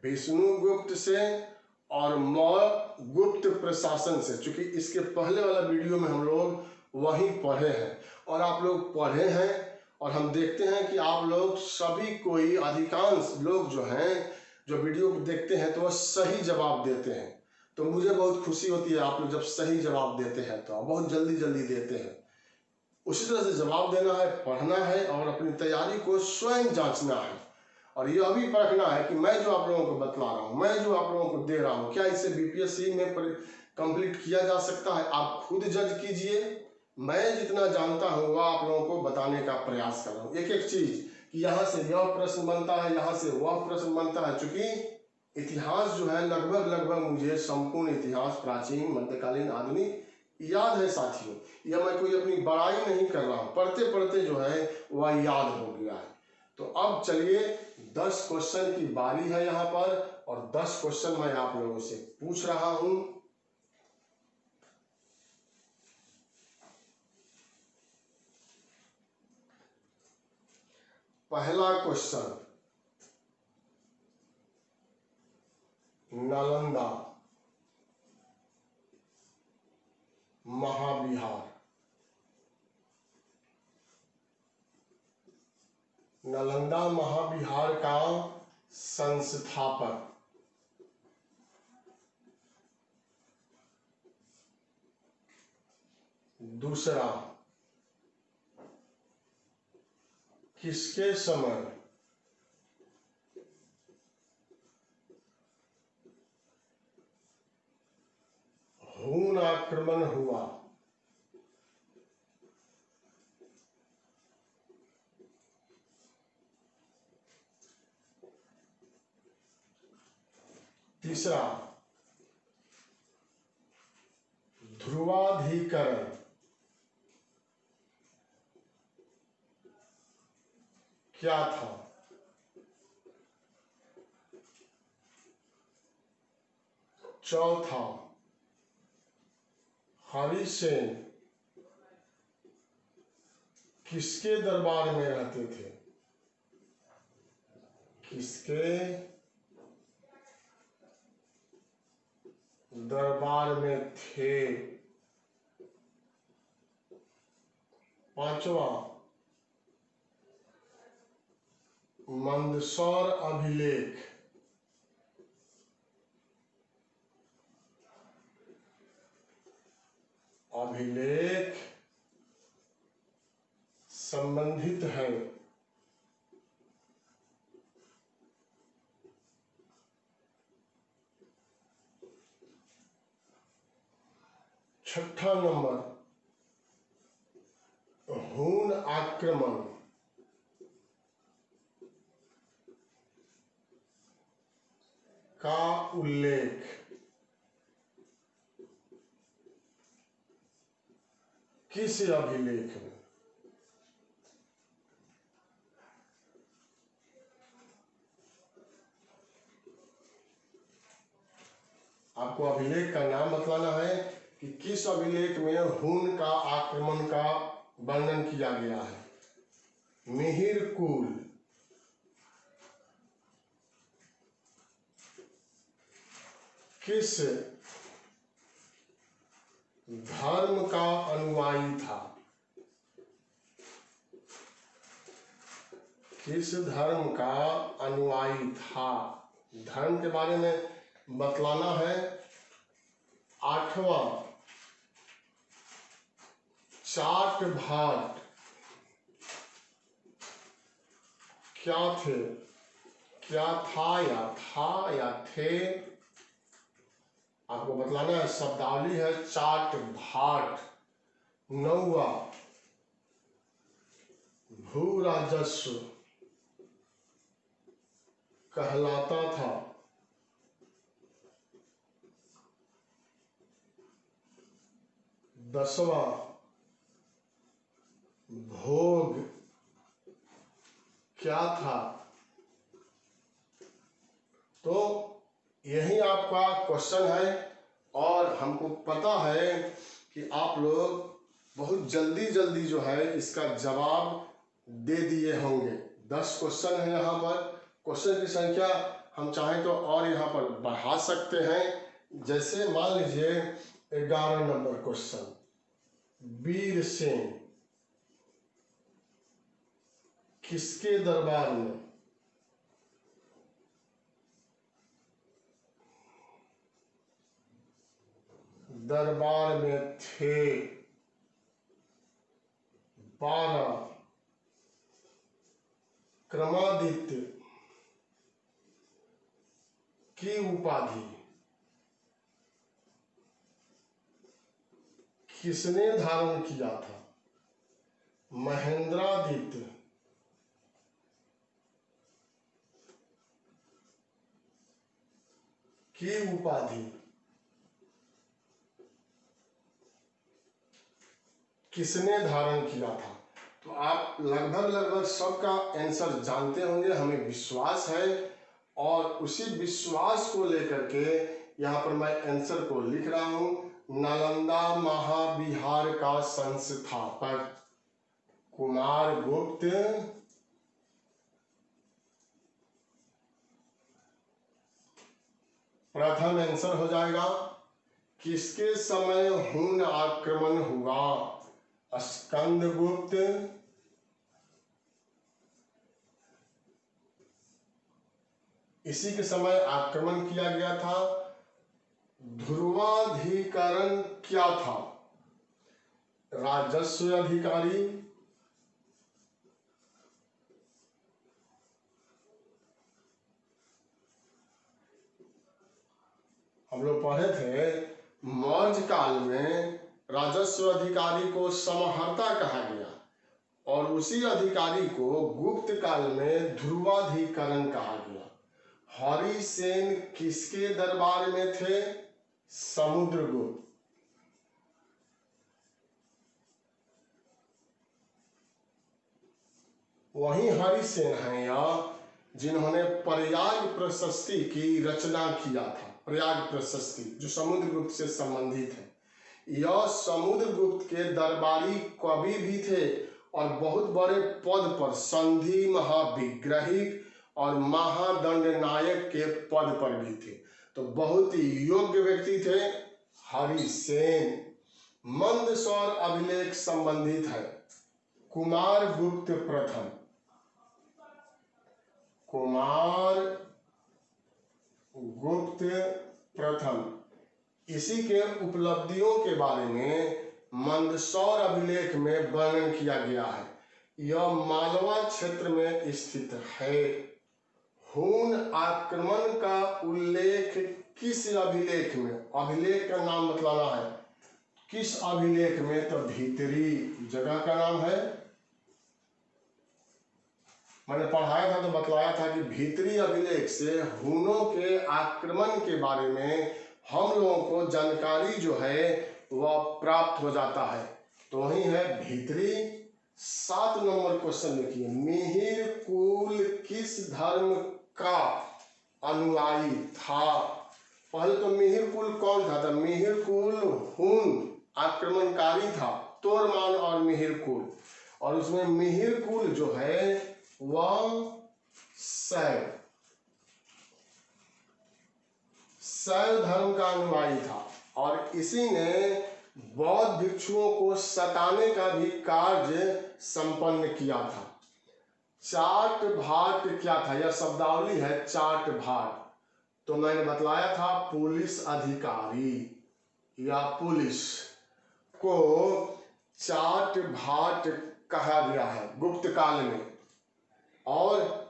विष्णुगुप्त से और मौर्य गुप्त प्रशासन से। चूंकि इसके पहले वाला वीडियो में हम लोग वही पढ़े हैं, और आप लोग पढ़े हैं, और हम देखते हैं कि आप लोग सभी कोई, अधिकांश लोग जो हैं, जो वीडियो को देखते हैं तो वह सही जवाब देते हैं। तो मुझे बहुत खुशी होती है आप लोग जब सही जवाब देते हैं, तो बहुत जल्दी जल्दी देते हैं। उसी तरह से जवाब देना है, पढ़ना है, और अपनी तैयारी को स्वयं जांचना है, और यह भी परखना है कि मैं जो आप लोगों को बतला रहा हूँ, मैं जो आप लोगों को दे रहा हूँ, क्या इसे बीपीएससी में कंप्लीट किया जा सकता है। आप खुद जज कीजिए। मैं जितना जानता हूँ वह आप लोगों को बताने का प्रयास कर रहा हूँ, एक एक चीज, कि यहाँ से यह प्रश्न बनता है, यहाँ से वह प्रश्न बनता है। चूंकि इतिहास जो है लगभग मुझे संपूर्ण इतिहास, प्राचीन, मध्यकालीन, आधुनिक याद है साथियों। यह मैं कोई अपनी बड़ाई नहीं कर रहा हूँ, पढ़ते पढ़ते जो है वह याद हो गया है। तो अब चलिए 10 क्वेश्चन की बारी है यहाँ पर, और 10 क्वेश्चन मैं आप लोगों से पूछ रहा हूँ। पहला क्वेश्चन, नालंदा महाविहार। नालंदा महाविहार का संस्थापक। दूसरा, किसके समय हून आक्रमण हुआ। तीसरा, ध्रुवाधिकरण। क्या था? चौथा, हरिसेन किसके दरबार में रहते थे? किसके दरबार में थे? पांचवा, मंदसौर अभिलेख संबंधित है छठा नंबर, हूण आक्रमण का उल्लेख किस अभिलेख में? आपको अभिलेख का नाम बतलाना है कि किस अभिलेख में हूण का आक्रमण का वर्णन किया गया है। मिहिर कुल, किस धर्म का अनुयायी था? किस धर्म का अनुयायी था? धर्म के बारे में बतलाना है। आठवां, चाट भाट क्या थे? क्या था या थे? आपको बतलाना है। शब्दावली है चाट भाट। नौवा, भू राजस्व कहलाता था। दसवां, भोग क्या था? तो यही आपका क्वेश्चन है और हमको पता है कि आप लोग बहुत जल्दी जल्दी जो है इसका जवाब दे दिए होंगे। 10 क्वेश्चन है यहाँ पर। क्वेश्चन की संख्या हम चाहें तो और यहाँ पर बढ़ा सकते हैं। जैसे मान लीजिए 11 नंबर क्वेश्चन, वीर सेन किसके दरबार में? दरबार में थे। 12, क्रमादित्य की उपाधि किसने धारण किया था? महेंद्रादित्य की उपाधि किसने धारण किया था? तो आप लगभग सबका आंसर जानते होंगे, हमें विश्वास है। और उसी विश्वास को लेकर के यहाँ पर मैं आंसर को लिख रहा हूं। नालंदा महाविहार का संस्थापक कुमार गुप्त प्रथम आंसर हो जाएगा। किसके समय हूण आक्रमण हुआ? स्कंदगुप्त इसी के समय आक्रमण किया गया था। ध्रुवाधिकरण क्या था? राजस्व अधिकारी। हम लोग पढ़े थे मौर्य काल में राजस्व अधिकारी को समहर्ता कहा गया और उसी अधिकारी को गुप्त काल में ध्रुवाधिकरण कहा गया। हरिसेन किसके दरबार में थे? समुद्रगुप्त। वही हरिसेन हैं यह जिन्होंने प्रयाग प्रशस्ति की रचना किया था। प्रयाग प्रशस्ति जो समुद्रगुप्त से संबंधित है। यह समुद्रगुप्त के दरबारी कवि भी थे और बहुत बड़े पद पर संधि महाविग्रहिक और महादंड नायक के पद पर भी थे। तो बहुत ही योग्य व्यक्ति थे हरिसेन। मंदसौर अभिलेख संबंधित है कुमारगुप्त प्रथम। कुमार गुप्त प्रथम इसी के उपलब्धियों के बारे में मंदसौर अभिलेख में वर्णन किया गया है। यह मालवा क्षेत्र में स्थित है। हून आक्रमण का उल्लेख किस अभिलेख में? अभिलेख का नाम बतलाना है। किस अभिलेख में? तो भीतरी जगह का नाम है। मैंने पढ़ाया था तो बतलाया था कि भीतरी अभिलेख से हूनों के आक्रमण के बारे में हम लोगों को जानकारी जो है वह प्राप्त हो जाता है। तो वही है भीतरी। 7 नंबर क्वेश्चन लिखिए। मिहिर कुल किस धर्म का अनुयायी था? पहले तो मिहिर कुल कौन था? तो मिहिर कुल हून आक्रमणकारी था, तोरमान और मिहिर कुल। और उसमें मिहिर कुल जो है वह शैव धर्म का अनुयायी था और इसी ने बौद्ध भिक्षुओं को सताने का भी कार्य संपन्न किया था। चाट भाट क्या था? यह शब्दावली है चाट भाट। तो मैंने बतलाया था पुलिस अधिकारी या पुलिस को चाट भाट कहा गया है गुप्त काल में। और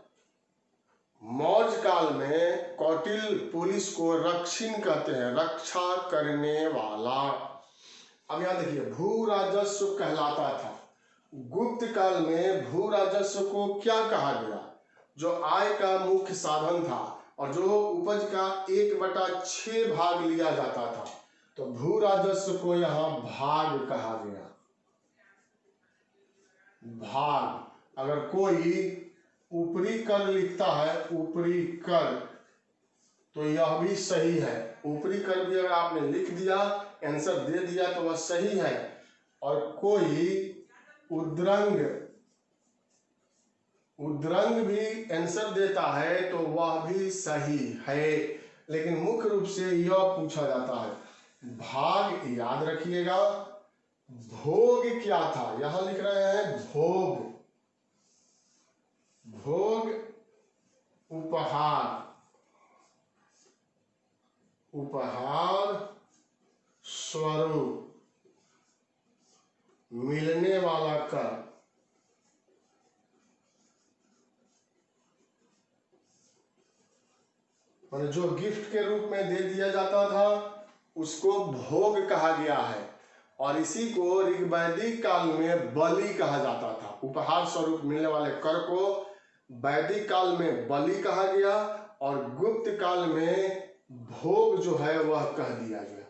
मौर्य काल में कौटिल्य पुलिस को रक्षिण कहते हैं, रक्षा करने वाला। अब यहां देखिए भू राजस्व कहलाता था। गुप्त काल में भू राजस्व को क्या कहा गया? जो आय का मुख्य साधन था और जो उपज का 1/6 भाग लिया जाता था। तो भू राजस्व को यहां भाग कहा गया। भाग। अगर कोई ऊपरी कर लिखता है, ऊपरी कर, तो यह भी सही है। ऊपरी कर भी अगर आपने लिख दिया, आंसर दे दिया तो वह सही है। और कोई उद्रंग भी आंसर देता है तो वह भी सही है। लेकिन मुख्य रूप से यह पूछा जाता है। भाग याद रखिएगा। भोग क्या था? यहां लिख रहे हैं भोग। भोग उपहार, उपहार स्वरूप मिलने वाला कर। माने जो गिफ्ट के रूप में दे दिया जाता था उसको भोग कहा गया है। और इसी को ऋग्वैदिक काल में बलि कहा जाता था। उपहार स्वरूप मिलने वाले कर को वैदिक काल में बलि कहा गया और गुप्त काल में भोग जो है वह कह दिया गया।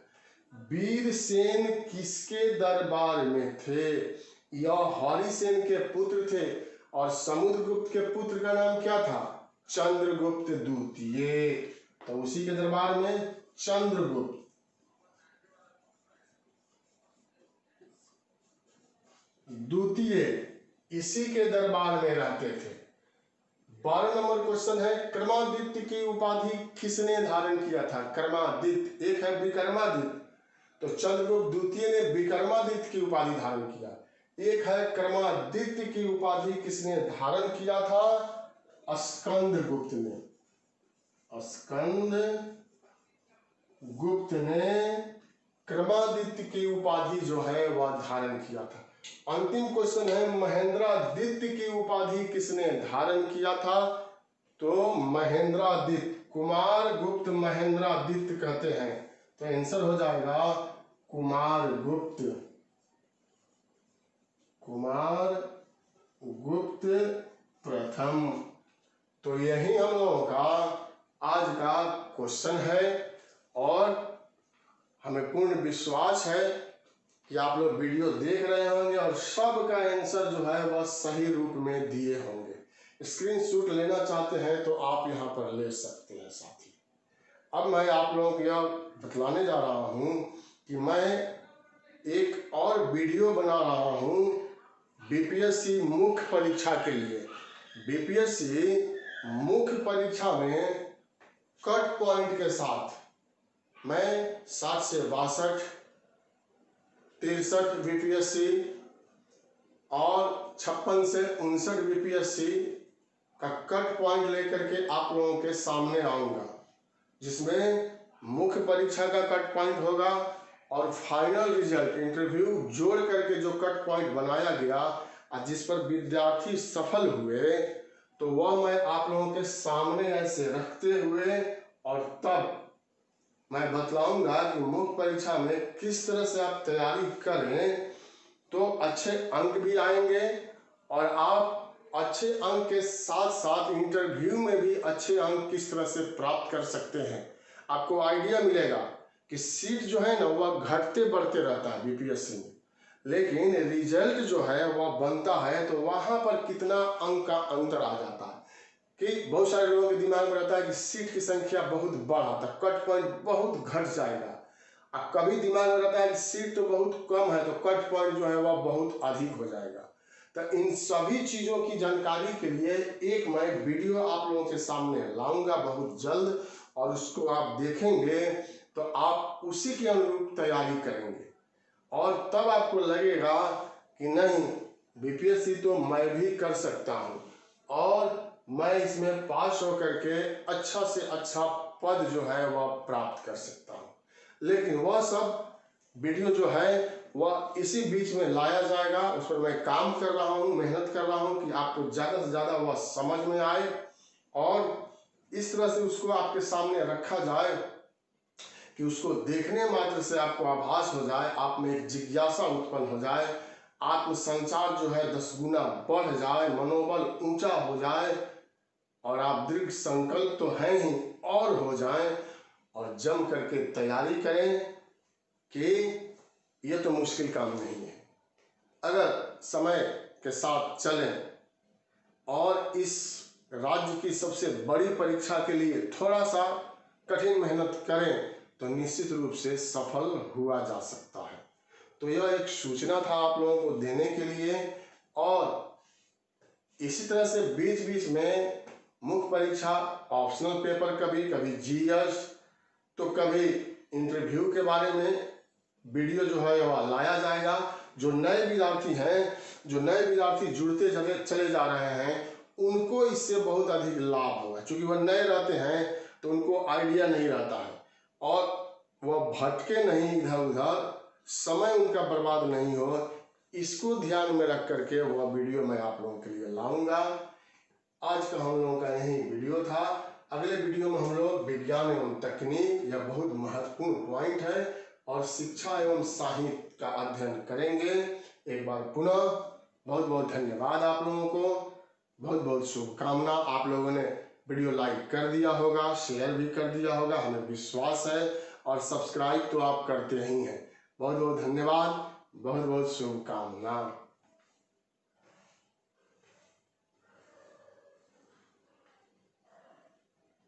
वीरसेन किसके दरबार में थे? यह हरिसेन के पुत्र थे और समुद्रगुप्त के पुत्र का नाम क्या था? चंद्रगुप्त द्वितीय। तो उसी के दरबार में चंद्रगुप्त द्वितीय इसी के दरबार में रहते थे। 12 नंबर क्वेश्चन है क्रमादित्य की उपाधि किसने धारण किया था? क्रमादित्य। एक है विक्रमादित्य, तो चंद्रगुप्त द्वितीय ने विक्रमादित्य की उपाधि धारण किया। एक है क्रमादित्य की उपाधि किसने धारण किया था? स्कंदगुप्त ने। स्कंदगुप्त ने क्रमादित्य की उपाधि जो है वह धारण किया था। अंतिम क्वेश्चन है महेंद्रादित्य की उपाधि किसने धारण किया था? तो महेंद्रादित्य, कुमारगुप्त महेंद्रादित्य कहते हैं। तो आंसर हो जाएगा कुमारगुप्त। कुमारगुप्त प्रथम। तो यही हम लोगों का आज का क्वेश्चन है और हमें पूर्ण विश्वास है कि आप लोग वीडियो देख रहे होंगे और सबका आंसर जो है वह सही रूप में दिए होंगे। स्क्रीनशॉट लेना चाहते हैं तो आप यहाँ पर ले सकते हैं साथी। अब मैं आप लोगों को यह बतलाने जा रहा हूँ कि मैं एक और वीडियो बना रहा हूँ बीपीएससी मुख्य परीक्षा के लिए। बीपीएससी मुख्य परीक्षा में कट पॉइंट के साथ मैं 60 से 62, 63 बीपीएससी और 56 से 59 बीपीएससी का कट पॉइंट लेकर के आप लोगों के सामने आऊँगा, जिसमें मुख्य परीक्षा का कट पॉइंट होगा और फाइनल रिजल्ट इंटरव्यू जोड़ करके जो कट पॉइंट बनाया गया और जिस पर विद्यार्थी सफल हुए, तो वह मैं आप लोगों के सामने ऐसे रखते हुए और तब मैं बतलाऊंगा कि मुख्य परीक्षा में किस तरह से आप तैयारी करें तो अच्छे अंक भी आएंगे और आप अच्छे अंक के साथ साथ इंटरव्यू में भी अच्छे अंक किस तरह से प्राप्त कर सकते हैं। आपको आइडिया मिलेगा कि सीट जो है ना वह घटते बढ़ते रहता है बीपीएससी में, लेकिन रिजल्ट जो है वह बनता है तो वहाँ पर कितना अंक का अंतर आ जाता है। कि बहुत सारे लोगों के दिमाग में रहता है कि सीट की संख्या बहुत बढ़ आता है, कट पॉइंट बहुत घट जाएगा। और कभी दिमाग में रहता है कि सीट तो बहुत कम है तो कट पॉइंट जो है वह बहुत अधिक हो जाएगा। तो इन सभी चीज़ों की जानकारी के लिए एक मैं वीडियो आप लोगों के सामने लाऊंगा बहुत जल्द, और उसको आप देखेंगे तो आप उसी के अनुरूप तैयारी करेंगे और तब आपको लगेगा कि नहीं, बीपीएससी तो मैं भी कर सकता हूँ और मैं इसमें पास होकर के अच्छा से अच्छा पद जो है वह प्राप्त कर सकता हूँ। लेकिन वह सब वीडियो जो है वह इसी बीच में लाया जाएगा, उस पर मैं काम कर रहा हूँ, मेहनत कर रहा हूँ कि आपको ज़्यादा से ज़्यादा वह समझ में आए और इस तरह से उसको आपके सामने रखा जाए कि उसको देखने मात्र से आपको आभास हो जाए, आप में एक जिज्ञासा उत्पन्न हो जाए, आत्मसंचार जो है 10 गुना बढ़ जाए, मनोबल ऊंचा हो जाए और आप दृढ़ संकल्प तो हैं ही और हो जाएं और जम करके तैयारी करें कि यह तो मुश्किल काम नहीं है। अगर समय के साथ चलें और इस राज्य की सबसे बड़ी परीक्षा के लिए थोड़ा सा कठिन मेहनत करें तो निश्चित रूप से सफल हुआ जा सकता है। तो यह एक सूचना था आप लोगों को देने के लिए। और इसी तरह से बीच बीच में मुख्य परीक्षा ऑप्शनल पेपर, कभी जीएस, तो कभी इंटरव्यू के बारे में वीडियो जो है वह लाया जाएगा। जो नए विद्यार्थी हैं, जो नए विद्यार्थी जुड़ते चले जा रहे हैं, उनको इससे बहुत अधिक लाभ होगा, क्योंकि वह नए रहते हैं तो उनको आइडिया नहीं रहता है और वह भटके नहीं इधर उधर, समय उनका बर्बाद नहीं हो, इसको ध्यान में रख करके वह वीडियो मैं आप लोगों के लिए लाऊंगा। आज का हम लोगों का यही वीडियो था। अगले वीडियो में हम लोग विज्ञान एवं तकनीक, यह बहुत महत्वपूर्ण पॉइंट है, और शिक्षा एवं साहित्य का अध्ययन करेंगे। एक बार पुनः बहुत बहुत धन्यवाद आप लोगों को, बहुत बहुत शुभकामना। आप लोगों ने वीडियो लाइक कर दिया होगा, शेयर भी कर दिया होगा, हमें विश्वास है, और सब्सक्राइब तो आप करते ही हैं। बहुत बहुत धन्यवाद, बहुत बहुत शुभकामना।